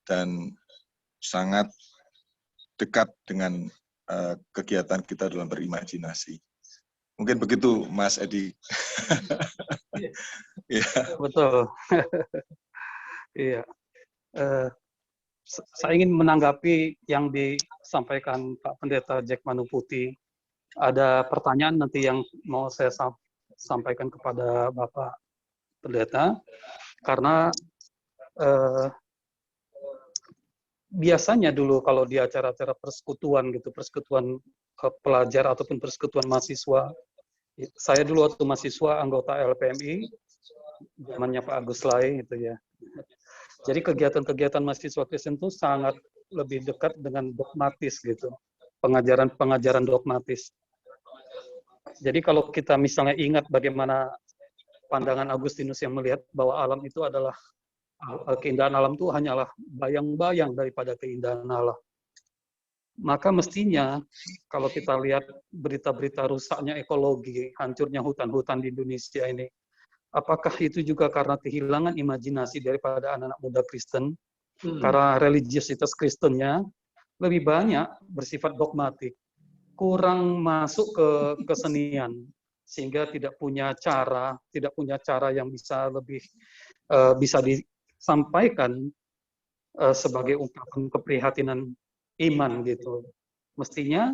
dan sangat dekat dengan kegiatan kita dalam berimajinasi. Mungkin begitu, Mas Edi.
Ya. Betul. Iya. Saya ingin menanggapi yang disampaikan Pak Pendeta Jack Manuputi. Ada pertanyaan nanti yang mau saya sampaikan kepada Bapak Pendeta, karena biasanya dulu kalau di acara-acara persekutuan gitu, persekutuan pelajar ataupun persekutuan mahasiswa, saya dulu waktu mahasiswa anggota LPMI, zamannya Pak Agus Lai gitu ya. Jadi kegiatan-kegiatan mahasiswa Kristen itu sangat lebih dekat dengan dogmatis gitu, pengajaran dogmatis. Jadi kalau kita misalnya ingat bagaimana pandangan Agustinus yang melihat bahwa alam itu adalah keindahan alam itu hanyalah bayang-bayang daripada keindahan Allah. Maka mestinya kalau kita lihat berita-berita rusaknya ekologi, hancurnya hutan-hutan di Indonesia ini, apakah itu juga karena kehilangan imajinasi daripada anak-anak muda Kristen? Karena religiositas Kristennya lebih banyak bersifat dogmatik, kurang masuk ke kesenian, sehingga tidak punya cara yang bisa lebih bisa disampaikan sebagai ungkapan keprihatinan iman gitu. Mestinya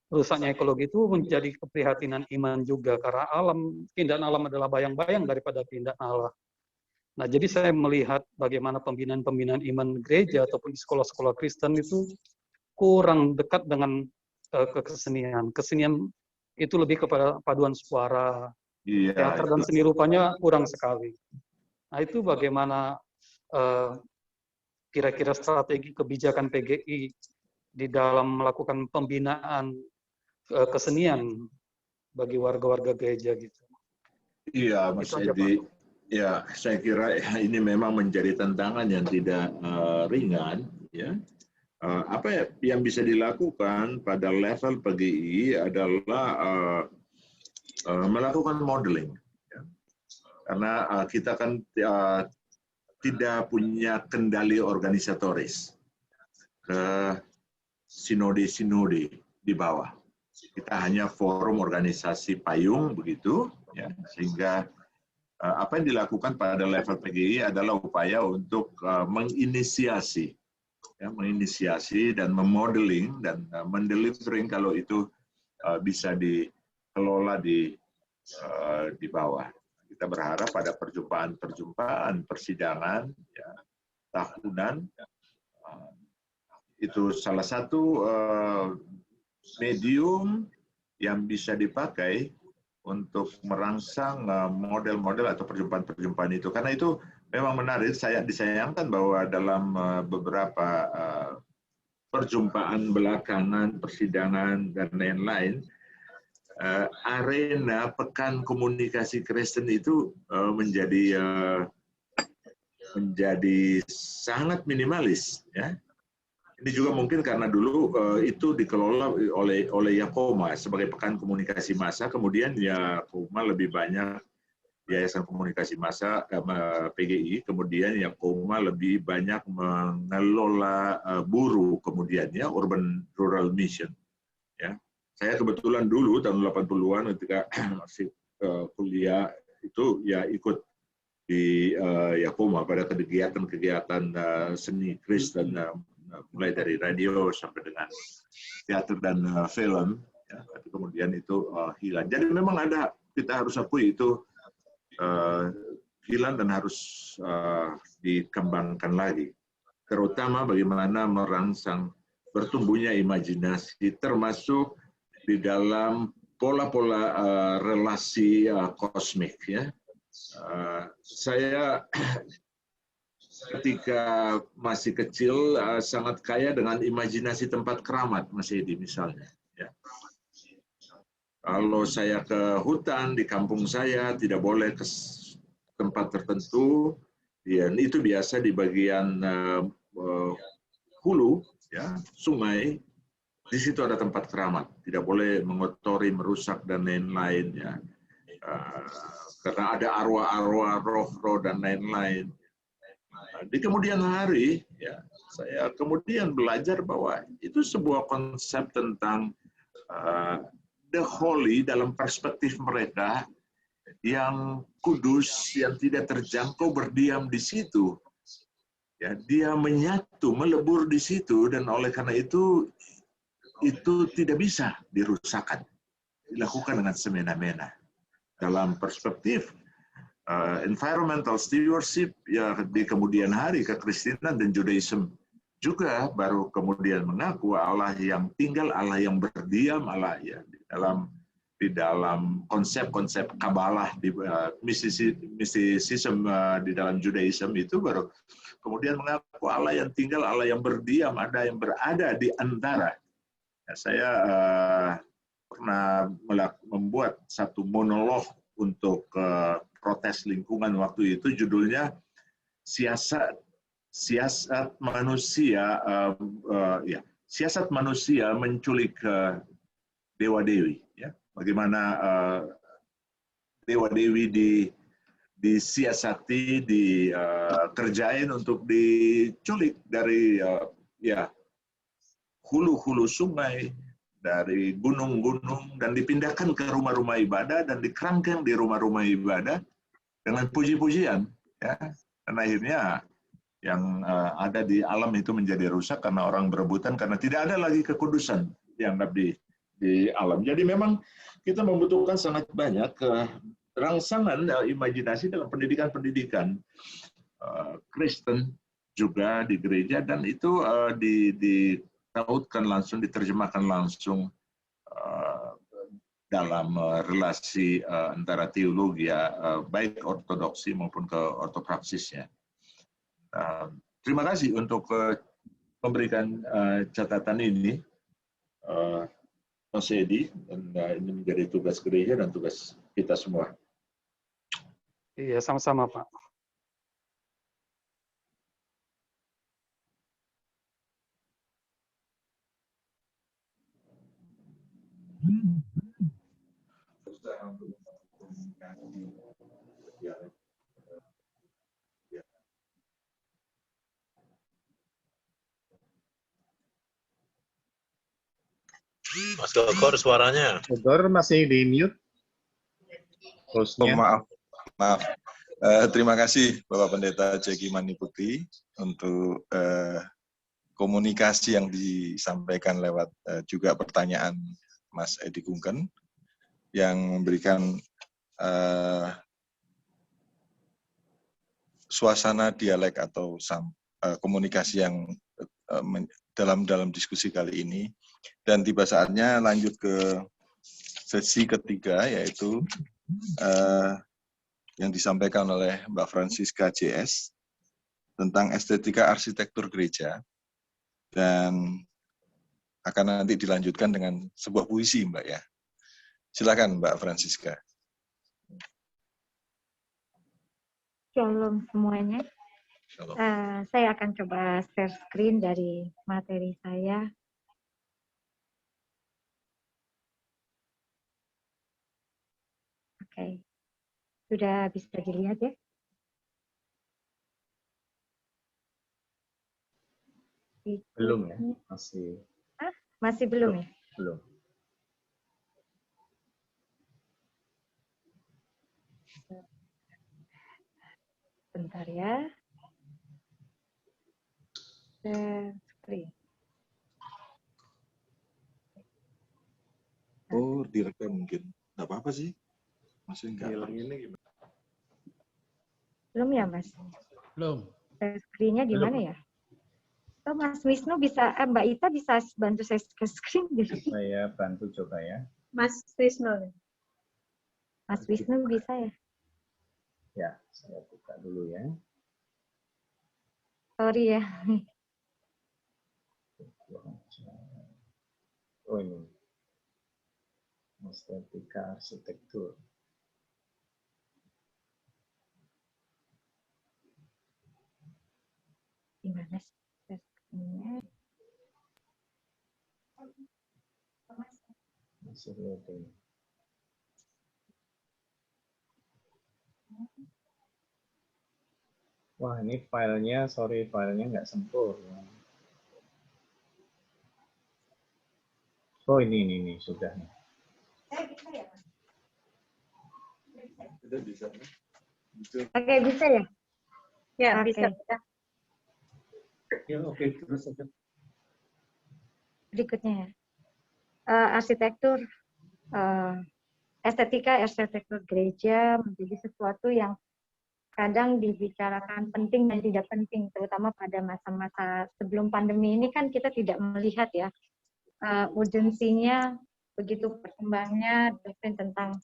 rusaknya ekologi itu menjadi keprihatinan iman juga, karena keindahan alam adalah bayang-bayang daripada keindahan Allah. Nah, jadi saya melihat bagaimana pembinaan-pembinaan iman gereja ataupun di sekolah-sekolah Kristen itu kurang dekat dengan kesenian. Kesenian itu lebih kepada paduan suara, teater dan seni rupanya kurang sekali. Nah, itu bagaimana kira-kira strategi kebijakan PGI di dalam melakukan pembinaan kesenian bagi warga-warga gereja gitu.
Iya, Mas Edi. Ya, saya kira ini memang menjadi tantangan yang tidak ringan. Ya, apa yang bisa dilakukan pada level PGI adalah melakukan modeling. Ya. Karena kita kan tidak punya kendali organisatoris ke sinode-sinode di bawah. Kita hanya forum organisasi payung begitu, ya, sehingga apa yang dilakukan pada level PGI adalah upaya untuk menginisiasi dan memodeling dan mendelivering kalau itu bisa dikelola di bawah. Kita berharap pada perjumpaan persidangan ya, tahunan itu salah satu medium yang bisa dipakai untuk merangsang model-model atau perjumpaan-perjumpaan itu. Karena itu memang menarik, disayangkan bahwa dalam beberapa perjumpaan belakangan, persidangan, dan lain-lain, arena pekan komunikasi Kristen itu menjadi sangat minimalis. Ya. Ini juga mungkin karena dulu itu dikelola oleh Yakoma sebagai pekan komunikasi massa, kemudian Yakoma lebih banyak Yayasan Komunikasi Massa PGI, kemudian Yakoma lebih banyak mengelola buruh, kemudian ya Urban Rural Mission. Ya, saya kebetulan dulu tahun 80-an ketika masih kuliah itu ya ikut di Yakoma pada kegiatan-kegiatan seni Kristen. Mulai dari radio sampai dengan teater dan film, ya, tapi kemudian itu hilang. Jadi memang kita harus akui itu hilang dan harus dikembangkan lagi. Terutama bagaimana merangsang bertumbuhnya imajinasi, termasuk di dalam pola-pola relasi kosmik. Ya. Saya ketika masih kecil sangat kaya dengan imajinasi tempat keramat, Mas Edi misalnya. Ya. Kalau saya ke hutan di kampung saya tidak boleh ke tempat tertentu, dan itu biasa di bagian hulu, ya, sungai. Di situ ada tempat keramat, tidak boleh mengotori, merusak dan lain-lain. Ya. Karena ada arwah-arwah, roh-roh dan lain-lain. Di kemudian hari, ya, saya kemudian belajar bahwa itu sebuah konsep tentang the holy dalam perspektif mereka yang kudus, yang tidak terjangkau berdiam di situ. Ya, dia menyatu, melebur di situ, dan oleh karena itu tidak bisa dirusakkan, dilakukan dengan semena-mena. Dalam perspektif environmental stewardship, ya, di kemudian hari kekristenan dan Judaism juga baru kemudian mengaku Allah yang tinggal, Allah yang berdiam, Allah ya di dalam konsep-konsep Kabalah di mysticism di dalam Judaism itu baru kemudian mengaku Allah yang tinggal, Allah yang berdiam, ada yang berada di antara. Ya, saya pernah membuat satu monolog untuk protes lingkungan waktu itu, judulnya siasat manusia menculik dewa dewi, ya, bagaimana dewa dewi disiasati, dikerjain untuk diculik dari hulu-hulu sungai, dari gunung-gunung, dan dipindahkan ke rumah-rumah ibadah dan dikerangkeng di rumah-rumah ibadah dengan puji-pujian, ya. Dan akhirnya yang ada di alam itu menjadi rusak karena orang berebutan, karena tidak ada lagi kekudusan dianggap di alam. Jadi memang kita membutuhkan sangat banyak rangsangan imajinasi dalam pendidikan-pendidikan Kristen juga di gereja, dan itu ditautkan langsung, diterjemahkan langsung dalam relasi antara teologi baik ortodoksi maupun ke ortopraksisnya. Terima kasih untuk memberikan catatan ini, Mas Edi, dan ini menjadi tugas gereja dan tugas kita semua.
Iya, sama-sama, Pak.
Mas Gogor suaranya.
Gogor masih di mute. Hostnya.
Maaf. Terima kasih Bapak Pendeta Jeki Maniputri untuk komunikasi yang disampaikan lewat juga pertanyaan Mas Edi Kungken yang memberikan suasana dialek atau komunikasi yang dalam diskusi kali ini. Dan tiba saatnya lanjut ke sesi ketiga, yaitu yang disampaikan oleh Mbak Francisca JS tentang estetika arsitektur gereja, dan akan nanti dilanjutkan dengan sebuah puisi, Mbak ya. Silakan Mbak Francisca.
Shalom semuanya.
Shalom.
Saya akan coba share screen dari materi saya. Oke, sudah bisa dilihat ya?
Belum ya? Masih.
Masih belum ya?
Belum.
Bentar ya. Share screen.
Oh, direkam mungkin. Nggak apa-apa sih. Maksudnya nggak.
Hilang ini gimana?
Belum ya, Mas?
Belum.
Share screen-nya di mana ya? Oh, Mas Wisnu bisa, Mbak Ita bisa bantu saya share screen?
Saya bantu coba ya.
Mas Wisnu. Mas Wisnu bisa ya?
Ya, saya buka dulu ya.
Sorry ya.
Oh ini. Estetika arsitektur.
Gimana sih?
Masih loading. Wah, ini filenya, sorry, filenya nggak sempurna. Oh, ini sudah nih.
Oke, bisa ya? Ya, bisa.
Ya, oke, terus saja.
Berikutnya ya. Arsitektur, estetika arsitektur gereja menjadi sesuatu yang kadang dibicarakan penting dan tidak penting, terutama pada masa-masa sebelum pandemi ini kan kita tidak melihat ya urgensinya begitu berkembangnya doktrin tentang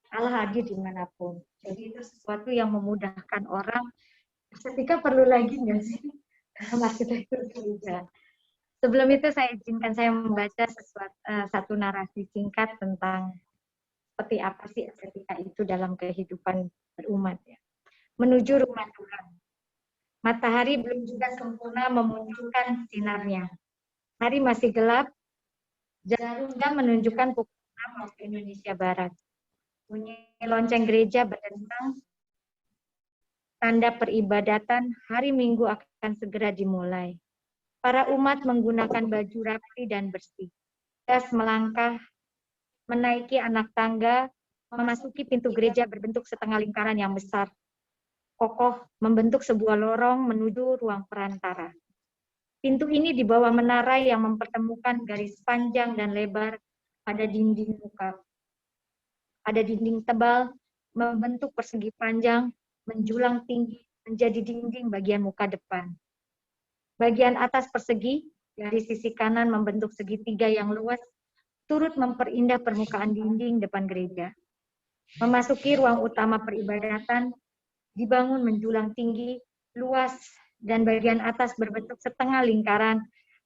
Allah hadir dimanapun. Jadi itu sesuatu yang memudahkan orang. Estetika perlu lagi nggak sih dalam arsitektur gereja? Sebelum itu saya izinkan saya membaca satu narasi singkat tentang seperti apa sih estetika itu dalam kehidupan berumat ya. Menuju rumah Tuhan. Matahari belum juga sempurna memunculkan sinarnya. Hari masih gelap, jarum jam menunjukkan pukul 6 waktu Indonesia Barat. Bunyi lonceng gereja berdentang, tanda peribadatan hari Minggu akan segera dimulai. Para umat menggunakan baju rapi dan bersih. Gas melangkah, menaiki anak tangga, memasuki pintu gereja berbentuk setengah lingkaran yang besar. Kokoh membentuk sebuah lorong menuju ruang perantara. Pintu ini di bawah menara yang mempertemukan garis panjang dan lebar pada dinding muka. Ada dinding tebal, membentuk persegi panjang, menjulang tinggi, menjadi dinding bagian muka depan. Bagian atas persegi, dari sisi kanan membentuk segitiga yang luas, turut memperindah permukaan dinding depan gereja. Memasuki ruang utama peribadatan, dibangun menjulang tinggi, luas, dan bagian atas berbentuk setengah lingkaran,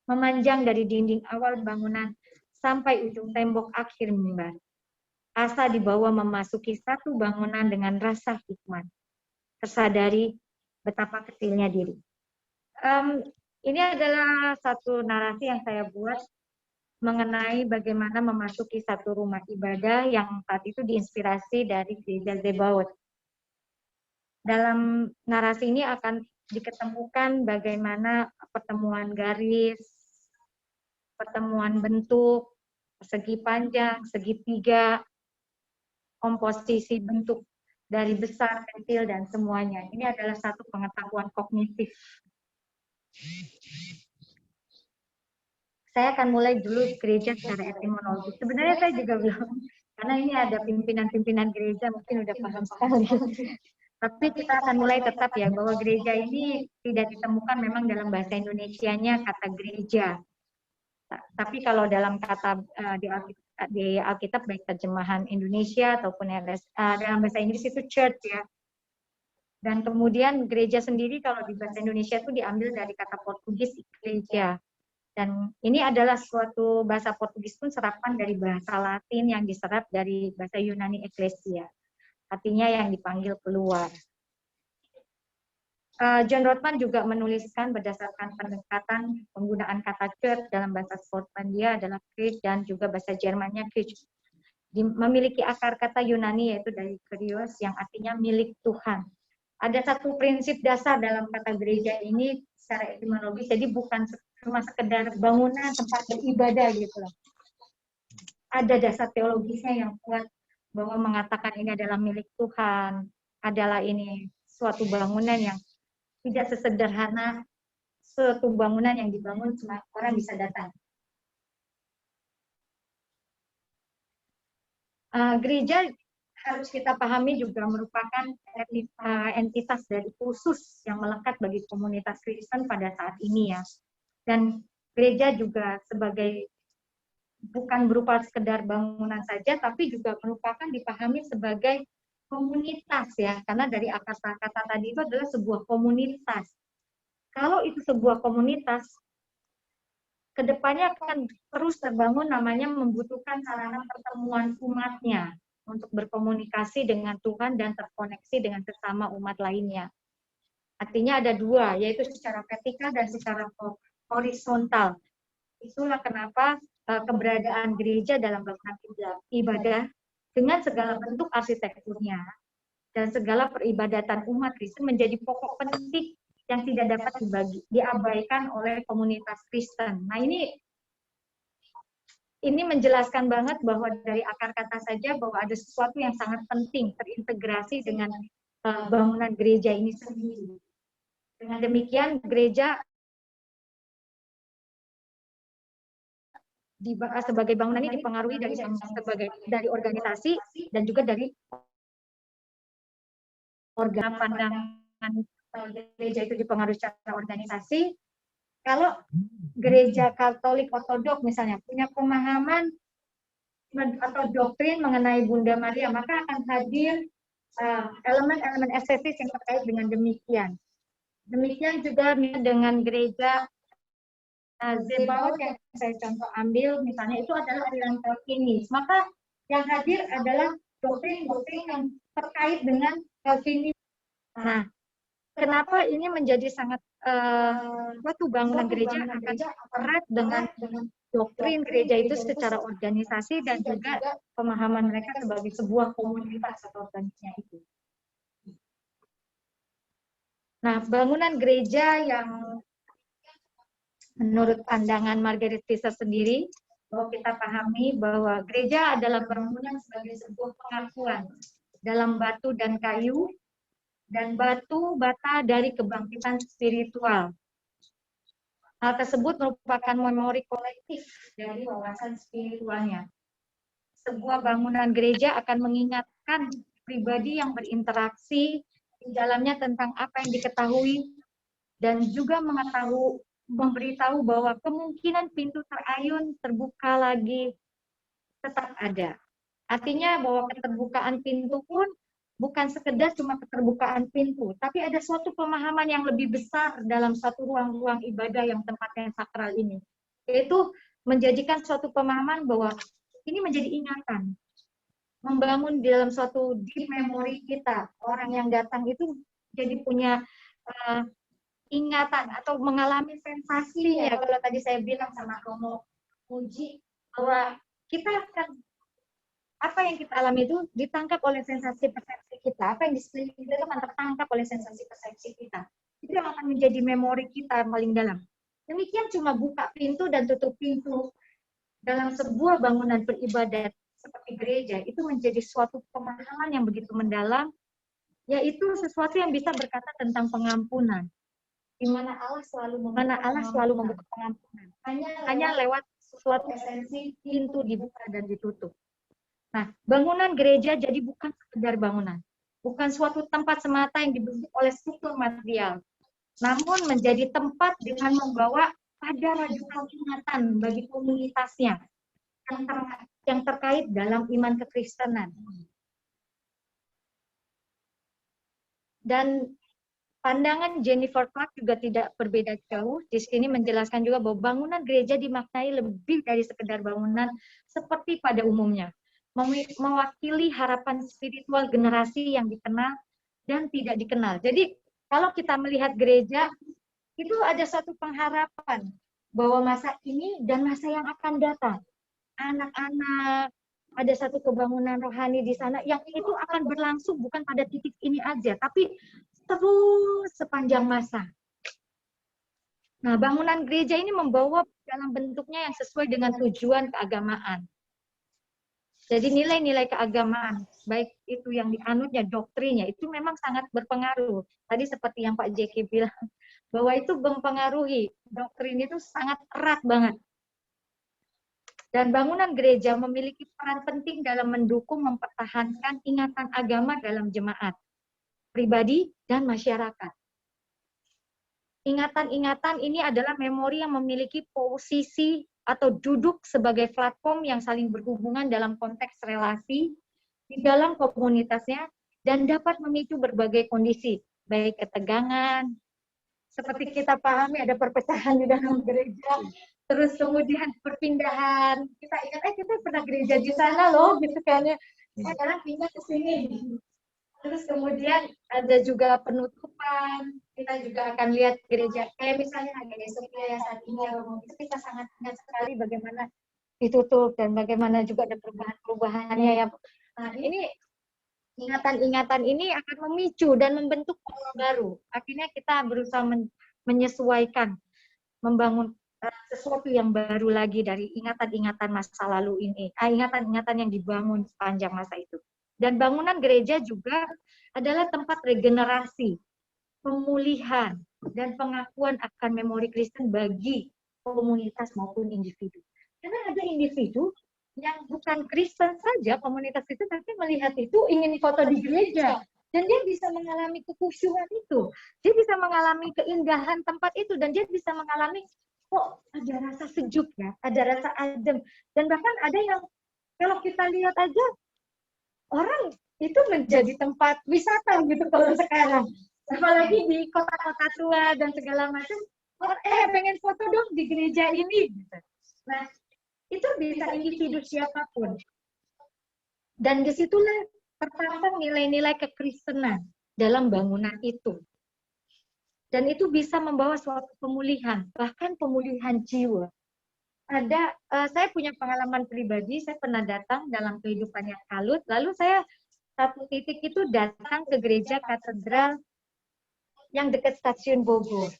memanjang dari dinding awal bangunan sampai ujung tembok akhir mimbar. Asa dibawa memasuki satu bangunan dengan rasa hikmat, tersadari betapa kecilnya diri. Ini adalah satu narasi yang saya buat mengenai bagaimana memasuki satu rumah ibadah yang saat itu diinspirasi dari gereja Zebaot. Dalam narasi ini akan diketemukan bagaimana pertemuan garis, pertemuan bentuk, segi panjang, segitiga, komposisi bentuk dari besar, kecil, dan semuanya. Ini adalah satu pengetahuan kognitif. Saya akan mulai dulu gereja secara etimologi. Sebenarnya saya juga belum, karena ini ada pimpinan-pimpinan gereja mungkin udah paham sekali. Tapi kita akan mulai tetap ya, bahwa gereja ini tidak ditemukan memang dalam bahasa Indonesianya kata gereja. Tapi kalau dalam kata di Alkitab, baik terjemahan Indonesia ataupun dalam bahasa Inggris itu church ya. Dan kemudian gereja sendiri kalau di bahasa Indonesia itu diambil dari kata Portugis igreja. Dan ini adalah suatu bahasa Portugis pun serapan dari bahasa Latin yang diserap dari bahasa Yunani ecclesia. Artinya yang dipanggil keluar. John Rothman juga menuliskan berdasarkan pendekatan penggunaan kata church dalam bahasa Skotlandia adalah Kirche dan juga bahasa Jermannya Kirche. Memiliki akar kata Yunani yaitu dari Kyrios yang artinya milik Tuhan. Ada satu prinsip dasar dalam kata gereja ini secara etimologis, jadi bukan cuma sekedar bangunan tempat beribadah gitu loh. Ada dasar teologisnya yang kuat bahwa mengatakan ini adalah milik Tuhan, adalah ini suatu bangunan yang tidak sesederhana suatu bangunan yang dibangun cuma orang bisa datang. Gereja harus kita pahami juga merupakan entitas dari khusus yang melekat bagi komunitas Kristen pada saat ini ya. Dan gereja juga sebagai bukan berupa sekedar bangunan saja, tapi juga merupakan dipahami sebagai komunitas ya, karena dari akar kata tadi itu adalah sebuah komunitas. Kalau itu sebuah komunitas, kedepannya akan terus terbangun namanya membutuhkan sarana pertemuan umatnya untuk berkomunikasi dengan Tuhan dan terkoneksi dengan sesama umat lainnya. Artinya ada dua, yaitu secara vertikal dan secara horizontal. Itulah kenapa keberadaan gereja dalam bangunan ibadah dengan segala bentuk arsitekturnya dan segala peribadatan umat Kristen menjadi pokok penting yang tidak dapat diabaikan oleh komunitas Kristen. Nah ini menjelaskan banget bahwa dari akar kata saja bahwa ada sesuatu yang sangat penting terintegrasi dengan bangunan gereja ini sendiri. Dengan demikian gereja sebagai bangunan ini dipengaruhi dari organisasi dan juga dari organ pandangan gereja itu dipengaruhi secara organisasi. Kalau gereja Katolik Ortodok misalnya punya pemahaman atau doktrin mengenai Bunda Maria, maka akan hadir elemen-elemen estetis yang terkait dengan demikian. Demikian juga dengan gereja Zebaot yang saya contoh ambil, misalnya itu adalah aliran Calvinis. Maka yang hadir adalah doktrin-doktrin yang terkait dengan Calvinis. Nah, kenapa ini menjadi sangat suatu bangunan gereja akan erat dengan doktrin gereja itu secara organisasi dan juga pemahaman mereka sebagai sebuah komunitas atau organisasinya itu. Nah, bangunan gereja yang menurut pandangan Margaret Fisher sendiri, bahwa kita pahami bahwa gereja adalah bangunan sebagai sebuah pengakuan dalam batu dan kayu, dan batu bata dari kebangkitan spiritual. Hal tersebut merupakan memori kolektif dari wawasan spiritualnya. sebuah bangunan gereja akan mengingatkan pribadi yang berinteraksi di dalamnya tentang apa yang diketahui dan juga memberitahu bahwa kemungkinan pintu terayun terbuka lagi tetap ada. Artinya bahwa keterbukaan pintu pun bukan sekedar cuma keterbukaan pintu, tapi ada suatu pemahaman yang lebih besar dalam satu ruang-ruang ibadah yang tempatnya sakral ini. Yaitu menjadikan suatu pemahaman bahwa ini menjadi ingatan. Membangun di dalam suatu deep memory kita. Orang yang datang itu jadi punya ingatan atau mengalami sensasi ya. Kalau tadi saya bilang sama Romo Puji bahwa kita akan apa yang kita alami itu ditangkap oleh sensasi persepsi kita. Apa yang di sekeliling kita itu akan tertangkap oleh sensasi persepsi kita. Itu yang akan menjadi memori kita paling dalam. Demikian cuma buka pintu dan tutup pintu dalam sebuah bangunan beribadat seperti gereja itu menjadi suatu pemahaman yang begitu mendalam, yaitu sesuatu yang bisa berkata tentang pengampunan. Di mana Allah selalu membuka pengampunan. Hanya lewat suatu esensi pintu dibuka dan ditutup. Nah, bangunan gereja jadi bukan sekedar bangunan, bukan suatu tempat semata yang dibentuk oleh struktur material, namun menjadi tempat dengan membawa pada radikal ingatan bagi komunitasnya yang terkait dalam iman kekristenan. Dan pandangan Jennifer Clark juga tidak berbeda jauh. Di sini menjelaskan juga bahwa bangunan gereja dimaknai lebih dari sekedar bangunan seperti pada umumnya. Mewakili harapan spiritual generasi yang dikenal dan tidak dikenal. Jadi kalau kita melihat gereja, itu ada satu pengharapan bahwa masa ini dan masa yang akan datang. Anak-anak, ada satu kebangunan rohani di sana yang itu akan berlangsung bukan pada titik ini aja, tapi terus sepanjang masa. Nah, bangunan gereja ini membawa dalam bentuknya yang sesuai dengan tujuan keagamaan. Jadi nilai-nilai keagamaan, baik itu yang dianutnya, doktrinnya, itu memang sangat berpengaruh. Tadi seperti yang Pak Jeki bilang, bahwa itu mempengaruhi, doktrin itu sangat erat banget. Dan bangunan gereja memiliki peran penting dalam mendukung mempertahankan ingatan agama dalam jemaat, pribadi, dan masyarakat. Ingatan-ingatan ini adalah memori yang memiliki posisi atau duduk sebagai platform yang saling berhubungan dalam konteks relasi di dalam komunitasnya dan dapat memicu berbagai kondisi, baik ketegangan, seperti kita pahami ada perpecahan di dalam gereja, terus kemudian perpindahan, kita ingat, kita pernah gereja di sana loh, gitu kan ya, sekarang pindah ke sini. Terus kemudian ada juga penutupan, kita juga akan lihat gereja, kayak misalnya Hagia Sophia saat ini, itu kita sangat ingat sekali bagaimana ditutup dan bagaimana juga ada perubahan-perubahannya ya. Nah, ini ingatan-ingatan ini akan memicu dan membentuk pola baru. Akhirnya kita berusaha menyesuaikan, membangun sesuatu yang baru lagi dari ingatan-ingatan masa lalu ini, ingatan-ingatan yang dibangun sepanjang masa itu. Dan bangunan gereja juga adalah tempat regenerasi, pemulihan, dan pengakuan akan memori Kristen bagi komunitas maupun individu. Karena ada individu yang bukan Kristen saja, komunitas itu, tapi melihat itu ingin foto di gereja. Dan dia bisa mengalami kekhusyuan itu. Dia bisa mengalami keindahan tempat itu. Dan dia bisa mengalami, kok ada rasa sejuk ya, ada rasa adem. Dan bahkan ada yang, kalau kita lihat aja, orang itu menjadi tempat wisata gitu kalau sekarang. Apalagi di kota-kota tua dan segala macam, pengen foto dong di gereja ini. Nah, itu bisa individu siapapun. Dan disitulah terpasang nilai-nilai kekristenan dalam bangunan itu. Dan itu bisa membawa suatu pemulihan, bahkan pemulihan jiwa. Saya punya pengalaman pribadi, saya pernah datang dalam kehidupan yang kalut, lalu saya satu titik itu datang ke gereja katedral yang dekat stasiun Bogor.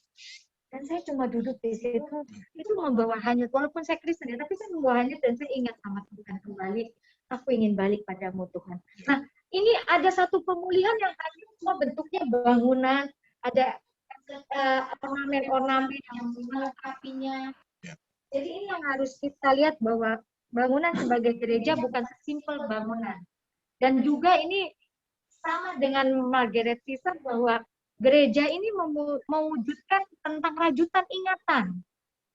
Dan saya cuma duduk di situ, itu membawa hanyut, walaupun saya Kristen ya, tapi saya membawa hanyut dan saya ingat sama Tuhan kembali, aku ingin balik padamu Tuhan. Nah, ini ada satu pemulihan yang tadi semua bentuknya bangunan, ada ornamen-ornamen yang melengkapinya. Jadi ini yang harus kita lihat bahwa bangunan sebagai gereja bukan sesimpel bangunan. Dan juga ini sama dengan Margaret Fisher bahwa gereja ini mewujudkan tentang rajutan ingatan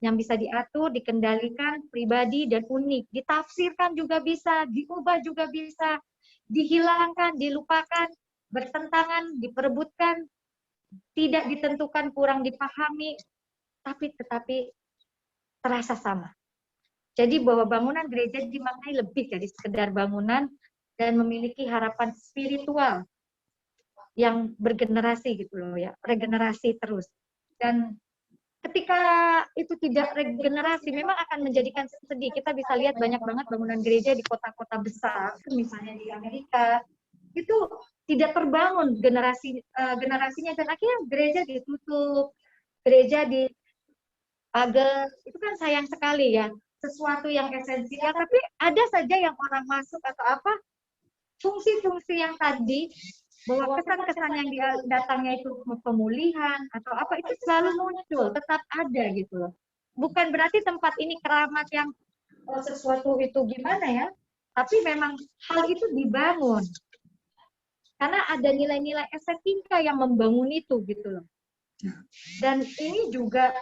yang bisa diatur, dikendalikan, pribadi, dan unik. Ditafsirkan juga bisa, diubah juga bisa, dihilangkan, dilupakan, bertentangan, diperebutkan, tidak ditentukan, kurang dipahami, tetapi terasa sama. Jadi bahwa bangunan gereja dimaknai lebih dari sekedar bangunan dan memiliki harapan spiritual yang bergenerasi gitu loh ya, regenerasi terus. Dan ketika itu tidak regenerasi, memang akan menjadikan sedih. Kita bisa lihat banyak banget bangunan gereja di kota-kota besar, misalnya di Amerika, itu tidak terbangun generasinya, dan akhirnya gereja ditutup, gereja dipagar. Itu kan sayang sekali ya, sesuatu yang esensial, tapi ada saja yang orang masuk atau apa, fungsi-fungsi yang tadi, bahwa kesan-kesan yang datangnya itu pemulihan atau apa, itu selalu muncul, tetap ada gitu loh. Bukan berarti tempat ini keramat yang sesuatu itu gimana ya, tapi memang hal itu dibangun karena ada nilai-nilai estetika yang membangun itu gitu loh. Dan ini juga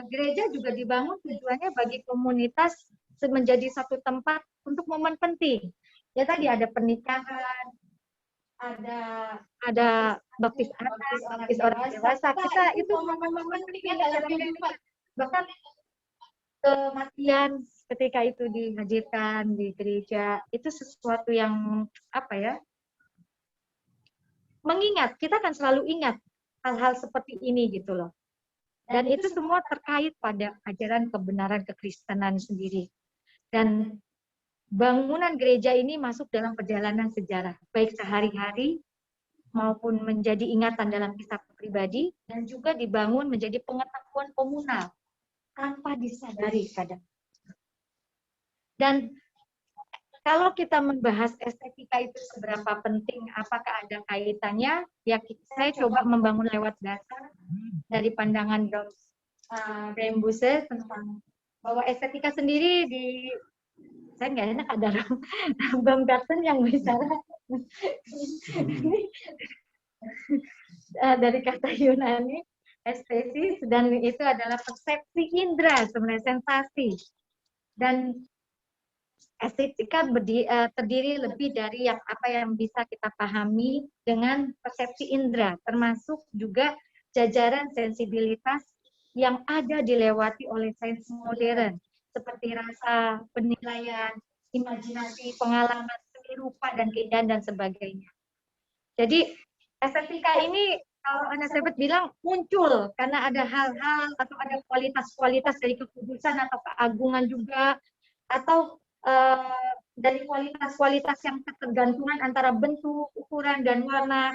gereja juga dibangun tujuannya bagi komunitas menjadi satu tempat untuk momen penting. Ya tadi ada pernikahan, ada baptis anak, baptis orang dewasa. Kita itu momen-momen penting dalam kehidupan. Bahkan kematian ketika itu dihadirkan di gereja, itu sesuatu yang apa ya? Mengingat, kita akan selalu ingat hal-hal seperti ini gitu loh. Dan itu semua terkait pada ajaran kebenaran kekristenan sendiri. Dan bangunan gereja ini masuk dalam perjalanan sejarah, baik sehari-hari maupun menjadi ingatan dalam kisah pribadi, dan juga dibangun menjadi pengetahuan komunal tanpa disadari kadang. Dan kalau kita membahas estetika itu seberapa penting, apakah ada kaitannya, ya saya coba membangun lewat data dari pandangan Brembuse tentang bahwa estetika sendiri saya nggak enak ada Baumgarten yang bicara dari kata Yunani estesis, dan itu adalah persepsi indera, sebenarnya sensasi. Dan estetika terdiri lebih dari apa yang bisa kita pahami dengan persepsi indera, termasuk juga jajaran sensibilitas yang ada dilewati oleh sains modern, seperti rasa, penilaian, imajinasi, pengalaman, seni rupa, dan keindahan, dan sebagainya. Jadi, estetika ini, kalau Anna Sebet bilang, muncul karena ada hal-hal atau ada kualitas-kualitas dari kekudusan atau keagungan juga, atau dari kualitas-kualitas yang ketergantungan antara bentuk, ukuran, dan warna.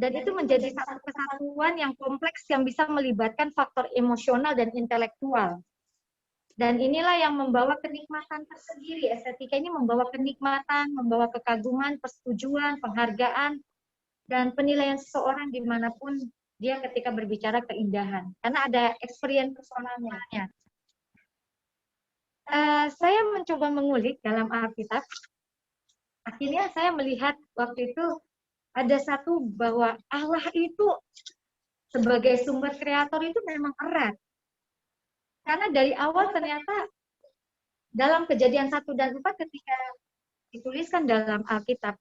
Dan itu menjadi satu kesatuan yang kompleks yang bisa melibatkan faktor emosional dan intelektual. Dan inilah yang membawa kenikmatan tersendiri. Estetika ini membawa kenikmatan, membawa kekaguman, persetujuan, penghargaan, dan penilaian seseorang dimanapun dia ketika berbicara keindahan. Karena ada experience personalnya. Saya mencoba mengulik dalam Alkitab. Akhirnya saya melihat waktu itu ada satu bahwa Allah itu sebagai sumber kreator itu memang erat. Karena dari awal ternyata dalam Kejadian 1 dan 4 ketika dituliskan dalam Alkitab,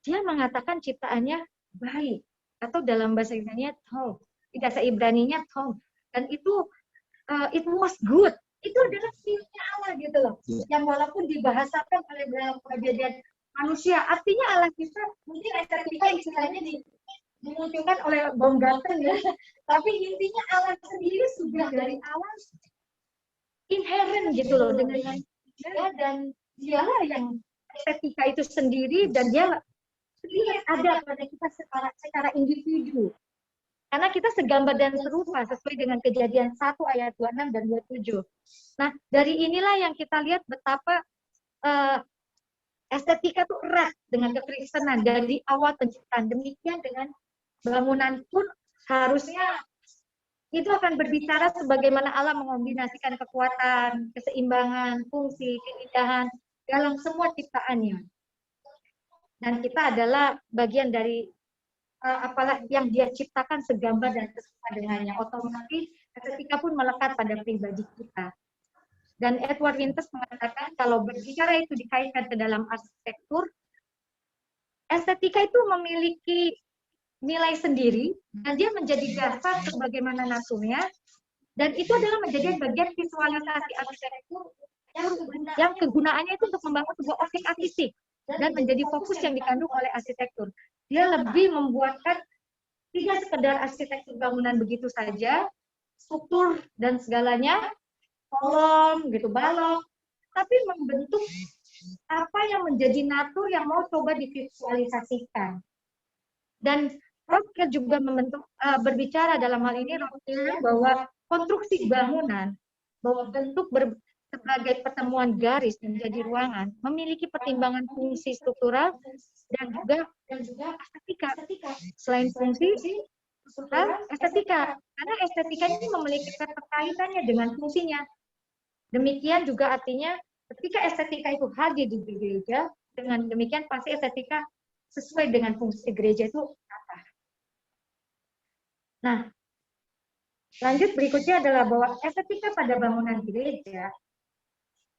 dia mengatakan ciptaannya baik, atau dalam bahasa Ibrani-nya tov, bahasa Ibrani-nya tov, dan itu it was good. Itu adalah sifat Allah gitu loh, yang walaupun dibahasakan oleh dalam kejadian manusia, artinya Allah kita mungkin estetika istilahnya dimunculkan oleh Baumgarten ya, tapi intinya Allah sendiri sudah dari awal inherent gitu loh dengan dia, dan dialah yang estetika itu sendiri, dan dia ada pada kita secara individu. Karena kita segambar dan serupa sesuai dengan Kejadian 1 ayat 26 dan 27. Nah, dari inilah yang kita lihat betapa estetika itu erat dengan kekristenan dari awal penciptaan. Demikian dengan bangunan pun harusnya itu akan berbicara sebagaimana Allah mengombinasikan kekuatan, keseimbangan, fungsi, keindahan dalam semua ciptaannya. Dan kita adalah bagian dari apalah yang dia ciptakan segambar dan sesuai dengannya. Otomatis estetika pun melekat pada pribadi kita. Dan Edward Winters mengatakan kalau berbicara itu dikaitkan ke dalam arsitektur, estetika itu memiliki nilai sendiri dan dia menjadi dasar sebagaimana naturnya, dan itu adalah menjadi bagian visualisasi arsitektur yang kegunaannya itu untuk membangun sebuah objek artistik dan menjadi fokus yang dikandung oleh arsitektur. Dia lebih membuatkan tidak sekedar arsitektur bangunan begitu saja, struktur dan segalanya, kolom, gitu, balok, tapi membentuk apa yang menjadi natur yang mau coba divisualisasikan. Dan Rothschild juga berbicara dalam hal ini bahwa konstruksi bangunan, bahwa bentuk sebagai pertemuan garis menjadi ruangan memiliki pertimbangan fungsi struktural dan juga estetika. Selain fungsi struktural, estetika, karena estetika ini memiliki keterkaitannya dengan fungsinya. Demikian juga artinya ketika estetika itu hadir di gereja, dengan demikian pasti estetika sesuai dengan fungsi gereja itu apa. Nah, lanjut berikutnya adalah bahwa estetika pada bangunan gereja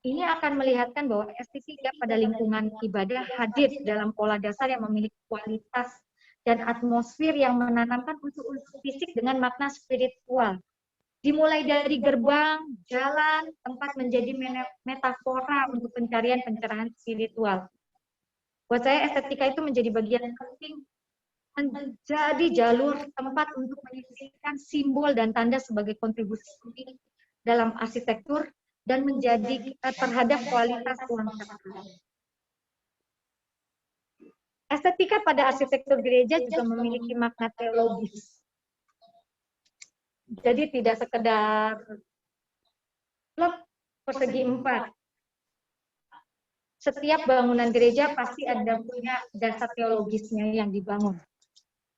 ini akan melihatkan bahwa estetika pada lingkungan ibadah hadir dalam pola dasar yang memiliki kualitas dan atmosfer yang menanamkan unsur-unsur fisik dengan makna spiritual. Dimulai dari gerbang, jalan, tempat menjadi metafora untuk pencarian pencerahan spiritual. Buat saya estetika itu menjadi bagian penting, menjadi jalur tempat untuk menyisipkan simbol dan tanda sebagai kontribusi dalam arsitektur dan menjadi terhadap kualitas ruang terbuka. Estetika pada arsitektur gereja juga memiliki makna teologis. Jadi tidak sekedar blok persegi 4. Setiap bangunan gereja pasti ada punya dasar teologisnya yang dibangun.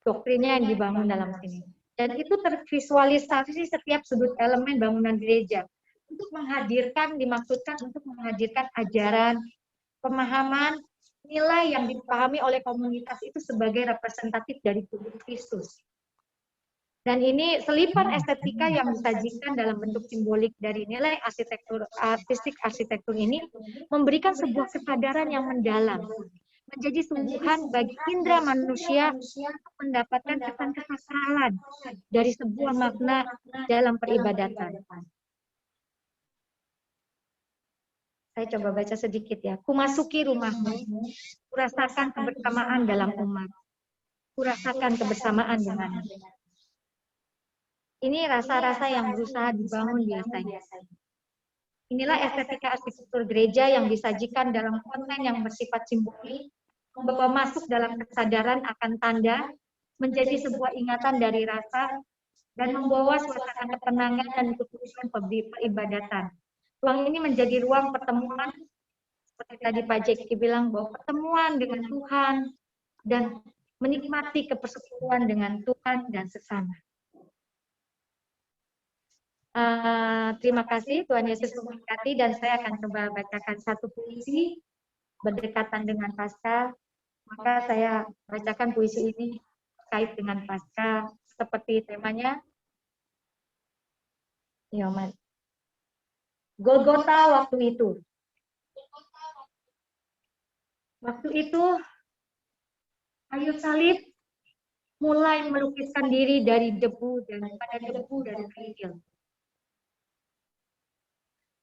Doktrinnya yang dibangun dalam sini. Dan itu tervisualisasi setiap sudut elemen bangunan gereja. Untuk menghadirkan, dimaksudkan untuk menghadirkan ajaran, pemahaman, nilai yang dipahami oleh komunitas itu sebagai representatif dari tubuh Kristus. Dan ini selipan estetika yang disajikan dalam bentuk simbolik dari nilai arsitektur ini memberikan sebuah kesadaran yang mendalam, menjadi sungguhan bagi indera manusia mendapatkan kesan kesakralan dari sebuah makna dalam peribadatan. Saya coba baca sedikit ya. Kumasuki rumahmu, kurasakan kebersamaan dalam umat, kurasakan kebersamaan denganmu. Ini rasa-rasa yang berusaha dibangun biasanya. Inilah estetika arsitektur gereja yang disajikan dalam konten yang bersifat simbolik, membawa masuk dalam kesadaran akan tanda, menjadi sebuah ingatan dari rasa, dan membawa suasana ketenangan dan kekhusyuan peribadatan. Ruang ini menjadi ruang pertemuan, seperti tadi Pak Jeki bilang, bahwa pertemuan dengan Tuhan, dan menikmati kepersekutuan dengan Tuhan dan sesama. Terima kasih, Tuhan Yesus memberkati, dan saya akan coba bacakan satu puisi berdekatan dengan Paskah. Maka saya bacakan puisi ini terkait dengan Paskah seperti temanya. Yoman. Golgota waktu itu. Waktu itu, kayu salib mulai melukiskan diri dari debu dan pada debu dari kerikil.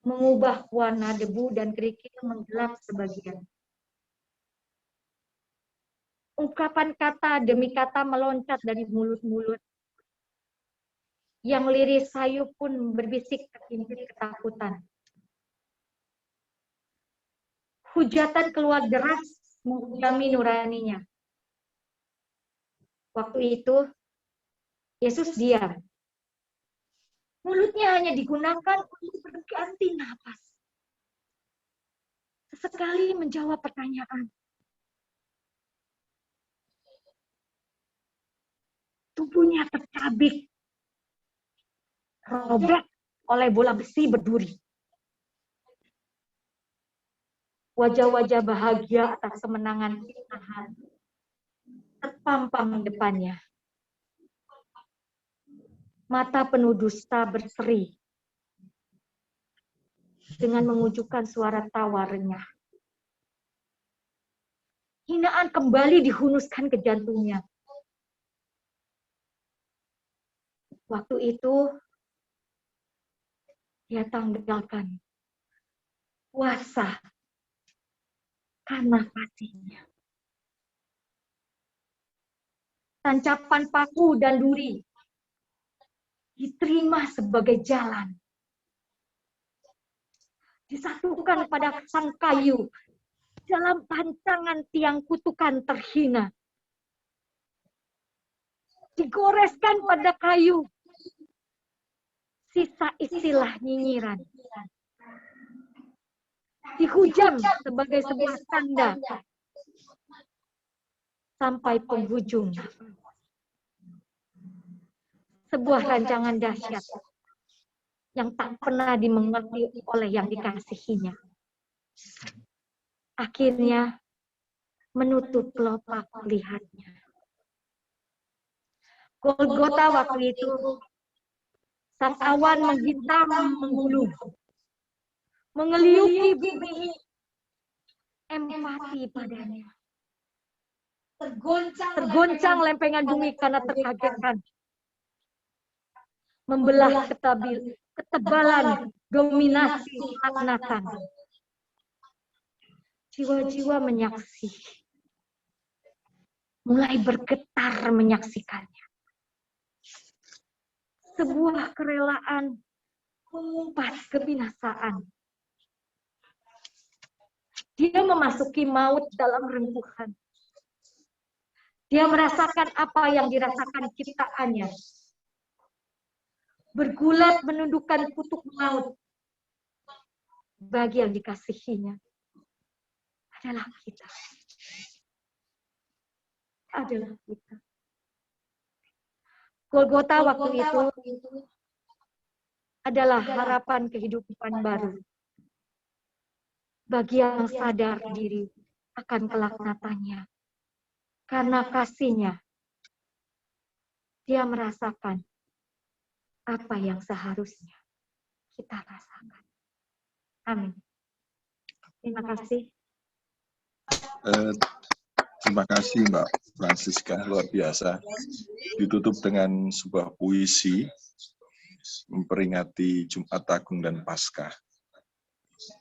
Mengubah warna debu dan kerikil menggelap sebagian. Ungkapan kata demi kata meloncat dari mulut-mulut. Yang liris sayu pun berbisik terhimpit ketakutan. Hujatan keluar deras menghujami nuraninya. Waktu itu, Yesus diam. Mulutnya hanya digunakan untuk berganti napas. Sesekali menjawab pertanyaan. Tubuhnya tercabik. robek oleh bola besi berduri. Wajah-wajah bahagia atas kemenangan Tuhan terpampang depannya. Mata penuh dusta berseri dengan mengunjukkan suara tawa renyah. Hinaan kembali dihunuskan ke jantungnya. Waktu itu, dia tanggalkan puasa karena kasihnya. Tancapan paku dan duri diterima sebagai jalan. Disatukan pada sang kayu dalam pantangan tiang kutukan terhina. Digoreskan pada kayu sisa istilah nyinyiran. Dihujam sebagai sebuah tanda sampai penghujung. Sebuah rancangan dahsyat yang tak pernah dimengerti oleh yang dikasihinya. Akhirnya menutup kelopak lihatnya. Golgota waktu itu, sang awan menghitam menggulung, mengeliuki bumi, empati padanya. Tergoncang lempengan bumi karena terkagetkan. Membelah ketebalan dominasi laknatan. Jiwa-jiwa menyaksi. Mulai bergetar menyaksikannya. Sebuah kerelaan mengumpas kebinasaan. Dia memasuki maut dalam rembukan. Dia merasakan apa yang dirasakan ciptaannya. Bergulat menundukkan kutuk maut. Bagi yang dikasihinya adalah kita. Adalah kita. Golgota waktu itu adalah harapan kehidupan baru. Bagi yang sadar diri akan kelaknatannya. Karena kasihnya, dia merasakan apa yang seharusnya kita rasakan. Amin. Terima kasih.
Terima kasih Mbak Francisca, luar biasa. Ditutup dengan sebuah puisi memperingati Jumat Agung dan Paskah.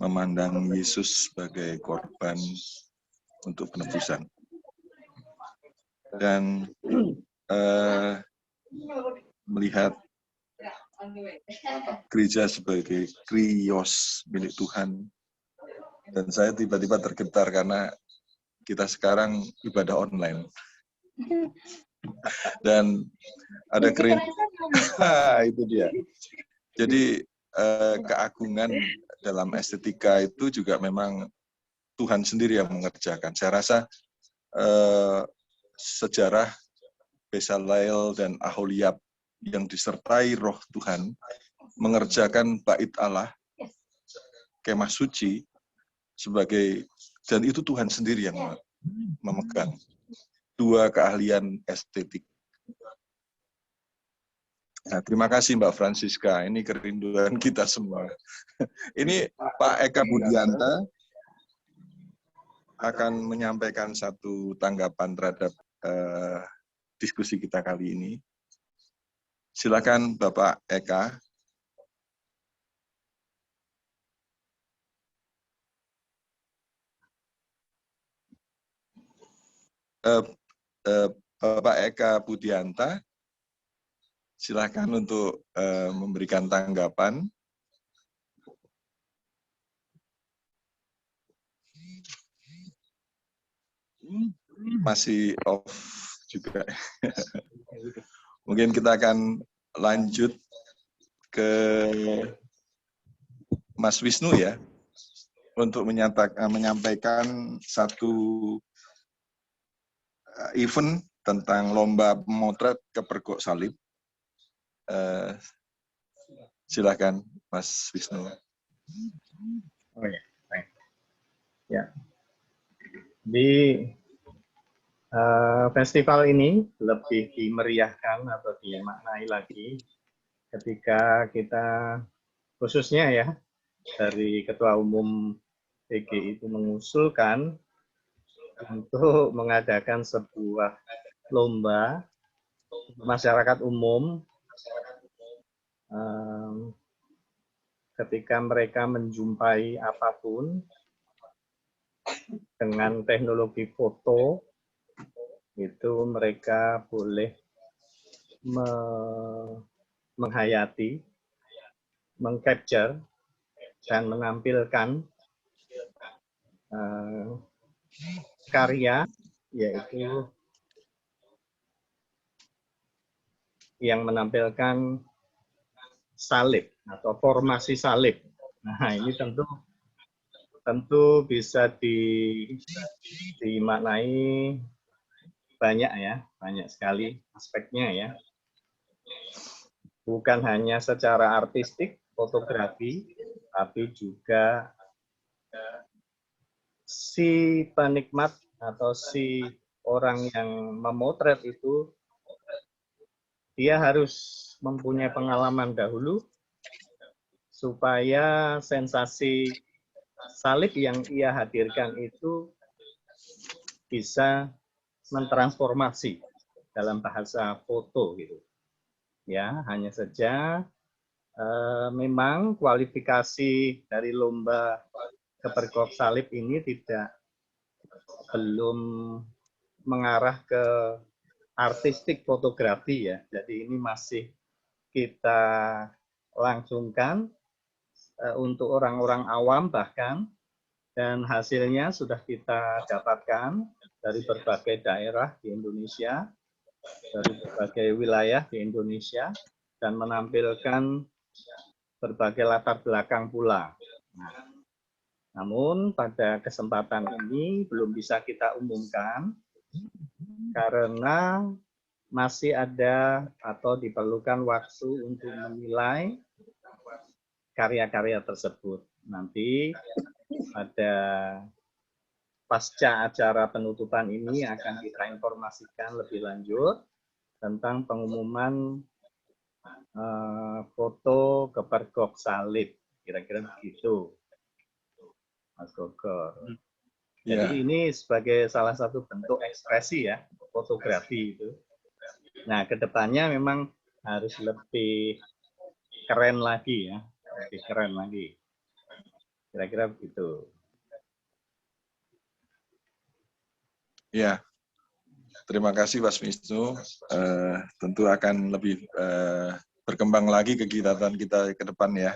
Memandang Yesus sebagai korban untuk penebusan. Dan melihat gereja sebagai krios milik Tuhan. Dan saya tiba-tiba tergetar karena kita sekarang ibadah online. Dan ada itu dia. Jadi keagungan dalam estetika itu juga memang Tuhan sendiri yang mengerjakan. Saya rasa sejarah Bezalel dan Aholiab yang disertai roh Tuhan mengerjakan bait Allah, kemah suci, sebagai, dan itu Tuhan sendiri yang memegang. Dua keahlian estetik. Nah, terima kasih Mbak Francisca, ini kerinduan kita semua. Ini Pak Eka Budianta akan menyampaikan satu tanggapan terhadap diskusi kita kali ini. Silakan Bapak Eka. Bapak Eka Budianta, silakan untuk memberikan tanggapan. Masih off juga. Mungkin kita akan lanjut ke Mas Wisnu ya, untuk menyampaikan satu event tentang lomba memotret kepergok salib. Silakan Mas Wisnu.
Oh ya, baik. Ya. Di festival ini lebih dimeriahkan atau dimaknai lagi ketika kita khususnya ya dari Ketua Umum PGI itu mengusulkan untuk mengadakan sebuah lomba masyarakat umum ketika mereka menjumpai apapun dengan teknologi foto, itu mereka boleh menghayati, mengcapture, dan menampilkan karya, yaitu yang menampilkan salib atau formasi salib. Nah, ini tentu bisa dimaknai banyak ya, banyak sekali aspeknya ya. Bukan hanya secara artistik, fotografi, tapi juga si penikmat atau si orang yang memotret itu, dia harus mempunyai pengalaman dahulu supaya sensasi salib yang ia hadirkan itu bisa mentransformasi dalam bahasa foto gitu. Ya, hanya saja memang kualifikasi dari lomba kepergok salib ini belum mengarah ke artistik fotografi ya. Jadi ini masih kita langsungkan untuk orang-orang awam bahkan, dan hasilnya sudah kita dapatkan dari berbagai daerah di Indonesia, dari berbagai wilayah di Indonesia, dan menampilkan berbagai latar belakang pula. Nah, namun pada kesempatan ini belum bisa kita umumkan karena masih ada atau diperlukan waktu untuk menilai karya-karya tersebut. Nanti pada pasca acara penutupan ini akan kita informasikan lebih lanjut tentang pengumuman foto kepergok salib. Kira-kira begitu, Mas Gogor. Jadi ini sebagai salah satu bentuk ekspresi ya, fotografi itu. Nah, kedepannya memang harus lebih keren lagi ya, lebih keren lagi. Kira-kira begitu.
Ya, terima kasih Mas Wisnu. Tentu akan lebih berkembang lagi kegiatan kita ke depan ya.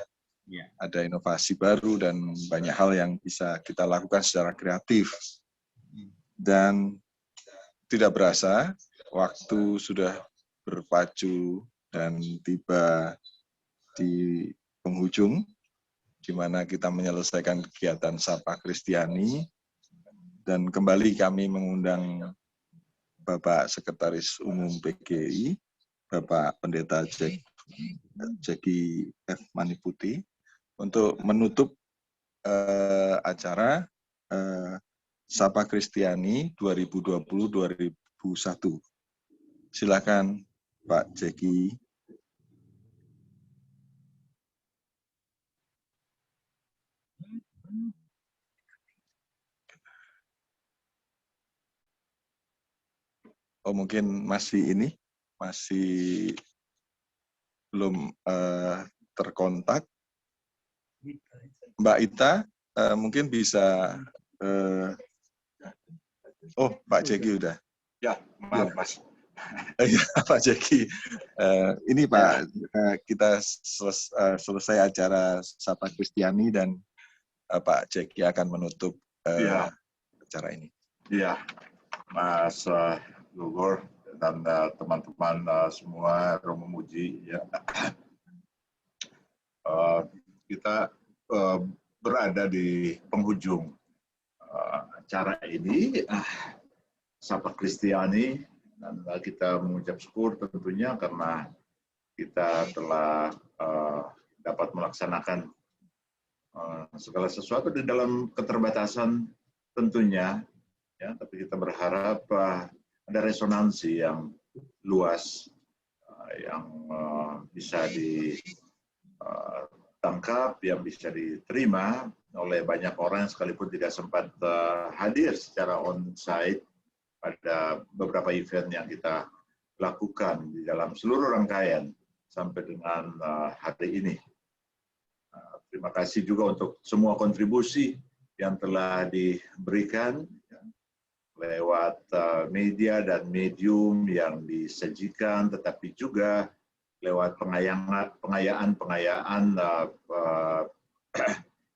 Ada inovasi baru dan banyak hal yang bisa kita lakukan secara kreatif. Dan tidak berasa, waktu sudah berpacu dan tiba di penghujung, di mana kita menyelesaikan kegiatan Sapa Kristiani. Dan kembali kami mengundang Bapak Sekretaris Umum PGI, Bapak Pendeta Jeki F. Maniputi, untuk menutup acara Sapa Kristiani 2020-2021. Silakan Pak Jeki. Oh, mungkin masih belum terkontak. Mbak Ita mungkin bisa. Oh, Pak Jeki udah.
Ya, maaf Mas.
Ya, Pak Jeki. Ini Pak, kita selesai acara Sapa Kristiani dan Pak Jeki akan menutup acara ini.
Iya, Mas Gogor dan teman-teman semua, Romo Muji. Ya. Kita berada di penghujung acara ini, Sapa Kristiani, dan kita mengucap syukur tentunya karena kita telah dapat melaksanakan segala sesuatu di dalam keterbatasan tentunya, ya, tapi kita berharap ada resonansi yang luas yang bisa ditangkap, yang bisa diterima oleh banyak orang sekalipun tidak sempat hadir secara on-site pada beberapa event yang kita lakukan di dalam seluruh rangkaian sampai dengan hari ini. Terima kasih juga untuk semua kontribusi yang telah diberikan lewat media dan medium yang disajikan, tetapi juga lewat pengayaan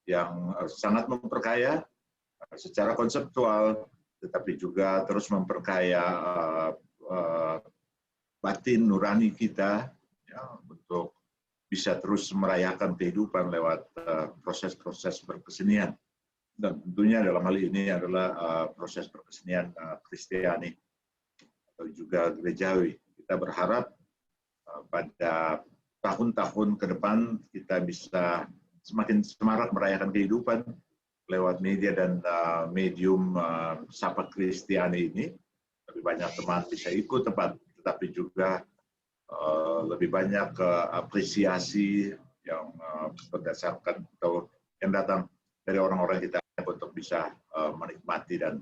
yang sangat memperkaya secara konseptual, tetapi juga terus memperkaya batin nurani kita, ya, untuk bisa terus merayakan kehidupan lewat proses-proses berkesenian. Dan tentunya dalam hal ini adalah proses berkesenian Kristiani atau juga gerejawi. Kita berharap pada tahun-tahun ke depan kita bisa semakin semarak merayakan kehidupan lewat media dan medium Sapa Kristiani ini. Lebih banyak teman bisa ikut tetapi juga lebih banyak apresiasi yang berdasarkan atau yang datang dari orang-orang kita untuk bisa menikmati dan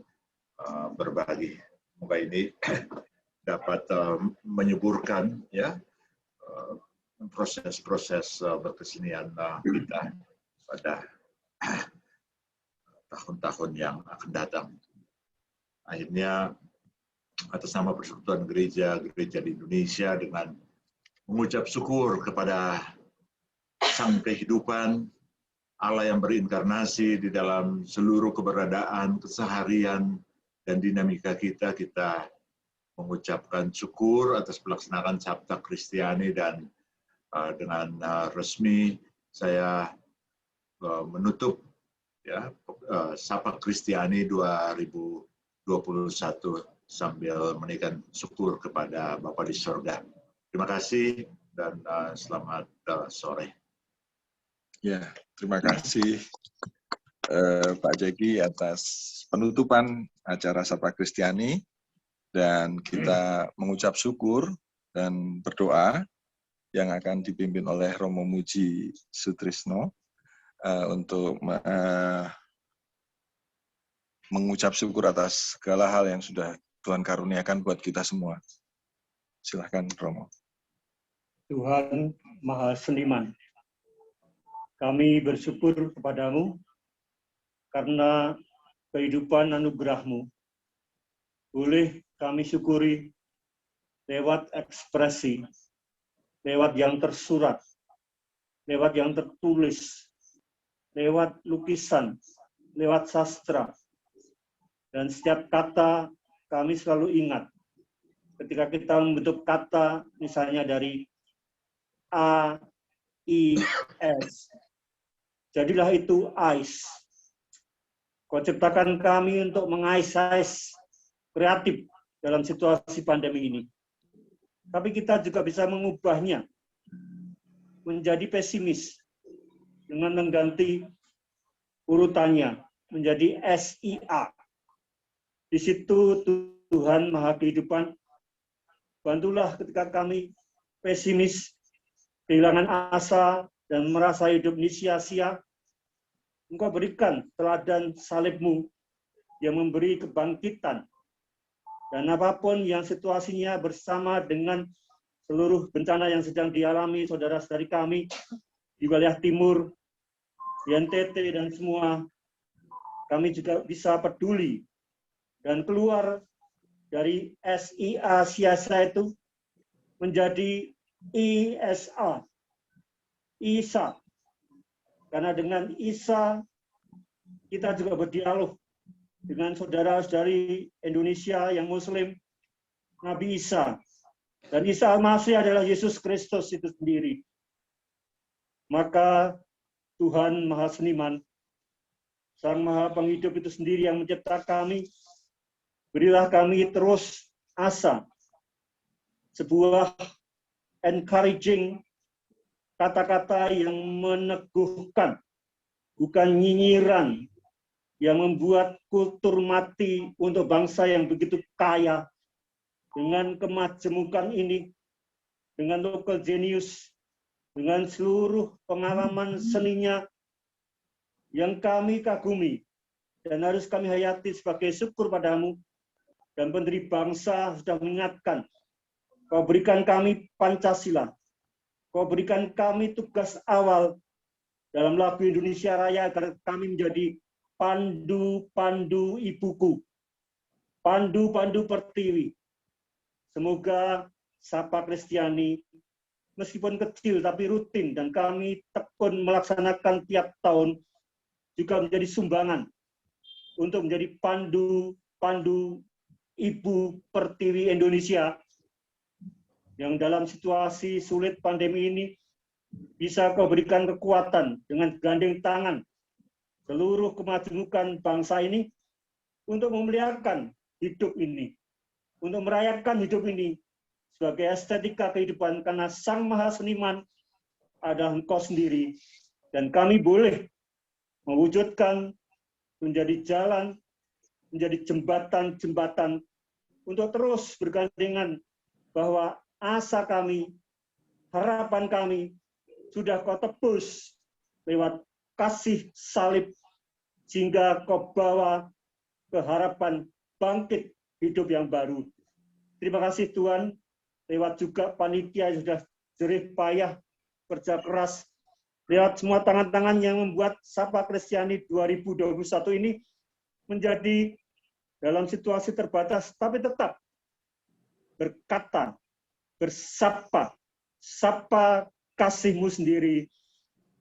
berbagi. Semoga ini dapat menyuburkan, ya, proses-proses berkesenian kita pada tahun-tahun yang akan datang. Akhirnya, atas nama Persekutuan Gereja di Indonesia, dengan mengucap syukur kepada Sang Kehidupan, Allah yang berinkarnasi di dalam seluruh keberadaan, keseharian, dan dinamika kita, kita mengucapkan syukur atas pelaksanaan Sabta Kristiani, dan dengan resmi saya menutup, ya, Sapa Kristiani 2021 sambil menaikkan syukur kepada Bapa di Surga. Terima kasih dan selamat sore.
Ya, terima kasih Pak Jeki atas penutupan acara Sapa Kristiani, dan kita mengucap syukur dan berdoa yang akan dipimpin oleh Romo Muji Sutrisno untuk mengucap syukur atas segala hal yang sudah Tuhan karuniakan buat kita semua. Silahkan, Romo.
Tuhan Maha Seniman, kami bersyukur kepadamu karena kehidupan anugerah-Mu. Boleh kami syukuri lewat ekspresi, lewat yang tersurat, lewat yang tertulis, lewat lukisan, lewat sastra. Dan setiap kata kami selalu ingat ketika kita membentuk kata, misalnya dari A, I, S. Jadilah itu ais. Kau ciptakan kami untuk mengais-ais kreatif dalam situasi pandemi ini. Tapi kita juga bisa mengubahnya menjadi pesimis dengan mengganti urutannya menjadi SIA. Di situ Tuhan Maha Kehidupan, bantulah ketika kami pesimis, kehilangan asa, dan merasa hidup ini sia-sia, Engkau berikan teladan salib-Mu yang memberi kebangkitan. Dan apapun yang situasinya bersama dengan seluruh bencana yang sedang dialami saudara-saudari kami di wilayah timur, di NTT, dan semua, kami juga bisa peduli dan keluar dari SIA siasa itu menjadi ISA, ISA. Karena dengan ISA kita juga berdialog dengan saudara-saudari Indonesia yang Muslim, Nabi Isa. Dan Isa Al-Masih adalah Yesus Kristus itu sendiri. Maka Tuhan Maha Seniman, Sang Maha Penghidup itu sendiri yang mencipta kami, berilah kami terus asa, sebuah encouraging kata-kata yang meneguhkan, bukan nyinyiran, yang membuat kultur mati untuk bangsa yang begitu kaya dengan kemajemukan ini, dengan local genius, dengan seluruh pengalaman seninya yang kami kagumi dan harus kami hayati sebagai syukur padamu. Dan pendiri bangsa sudah mengingatkan, kau berikan kami Pancasila, kau berikan kami tugas awal dalam lagu Indonesia Raya agar kami menjadi pandu-pandu ibuku, pandu-pandu pertiwi. Semoga Sapa Kristiani meskipun kecil tapi rutin dan kami tekun melaksanakan tiap tahun juga menjadi sumbangan untuk menjadi pandu-pandu ibu pertiwi Indonesia yang dalam situasi sulit pandemi ini bisa kau berikan kekuatan dengan gandeng tangan seluruh kemajemukan bangsa ini untuk memeliharakan hidup ini, untuk merayakan hidup ini sebagai estetika kehidupan, karena Sang Maha Seniman adalah Engkau sendiri, dan kami boleh mewujudkan menjadi jalan, menjadi jembatan-jembatan untuk terus bergandengan bahwa asa kami, harapan kami sudah kau tebus lewat kasih salib, sehingga kau bawa ke harapan bangkit hidup yang baru. Terima kasih Tuhan, lewat juga panitia yang sudah jerih payah, kerja keras, lewat semua tangan-tangan yang membuat Sapa Kristiani 2021 ini menjadi dalam situasi terbatas, tapi tetap berkata, bersapa, sapa kasih-Mu sendiri.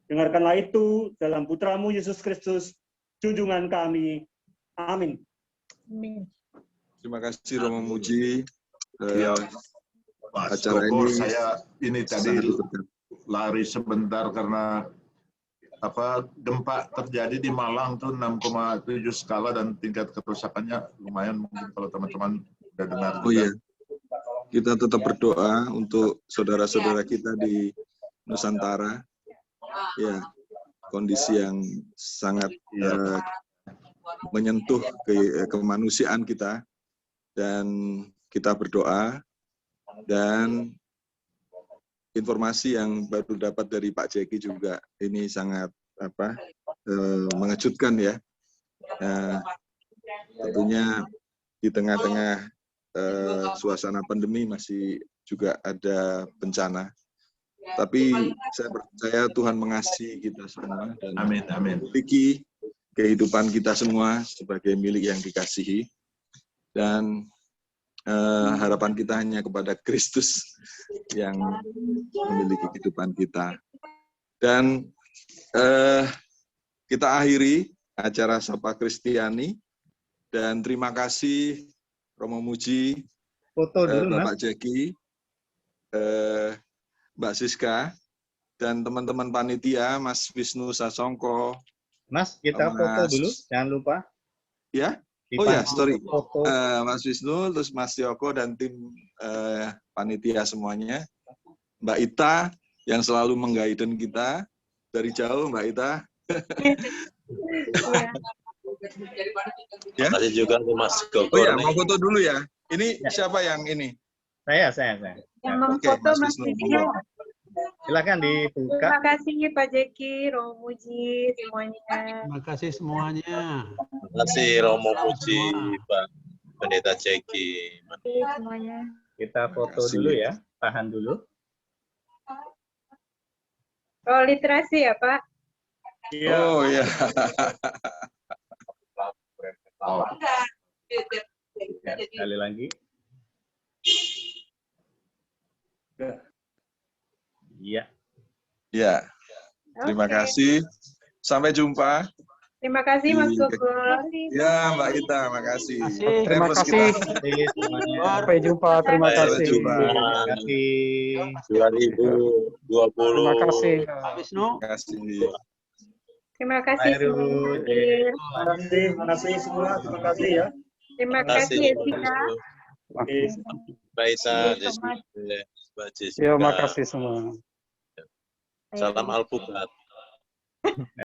Dengarkanlah itu dalam Putramu Yesus Kristus, junjungan kami. Amin.
Amin.
Terima kasih Romo Muji.
Ya, Mas
Acara
Gogor,
ini
saya ini tadi
sangat berkat.
lari sebentar karena gempa terjadi di Malang tuh 6,7 skala dan tingkat kerusakannya lumayan, mungkin kalau teman-teman udah dengar.
Oh iya, kita tetap berdoa untuk saudara-saudara kita di Nusantara. Ya, kondisi yang sangat menyentuh kemanusiaan kita, dan kita berdoa. Dan informasi yang baru dapat dari Pak Jeki juga ini sangat mengejutkan ya. Tentunya di tengah-tengah suasana pandemi masih juga ada bencana. Tapi saya percaya Tuhan mengasihi kita semua dan memiliki kehidupan kita semua sebagai milik yang dikasihi. Dan harapan kita hanya kepada Kristus yang memiliki kehidupan kita. Dan kita akhiri acara Sapa Kristiani, dan terima kasih Romo Muji, Bapak Jeki, Mbak Siska, dan teman-teman panitia, Mas Wisnu Sasongko.
Mas, kita foto dulu, jangan lupa.
Ya? Oh ya, sorry. Mas Wisnu, terus Mas Yoko, dan tim panitia semuanya. Mbak Ita, yang selalu menggaiden kita dari jauh, Mbak Ita.
Terima kasih juga Mas Gogor.
Oh ya, mau foto dulu ya. Ini siapa yang ini?
Saya.
Yang memfoto Mas Wisnu.
Silakan dibuka.
Terima kasih Pak Jeki, Romo Muji, semuanya.
Terima kasih semuanya.
Terima kasih Romo Muji, Pak Pendeta Jeki.
Semuanya.
Kita foto dulu ya, tahan dulu.
Oh, literasi ya Pak?
Oh ya.
Sekali lagi. Iya.
Ya. Terima kasih. Sampai jumpa.
Terima kasih Mas Gogor.
Ya, Mbak Ita, makasih.
Terima kasih. Sampai jumpa. Terima kasih.
Terima kasih.
2020.
Terima kasih.
Pak Wisnu.
Terima kasih.
Terima kasih semua.
Terima kasih semua. Terima kasih ya.
Terima kasih Jessica.
Mbak Isa,
Terima kasih.
Mbak Jessica.
Terima kasih semua.
Salam alpukat.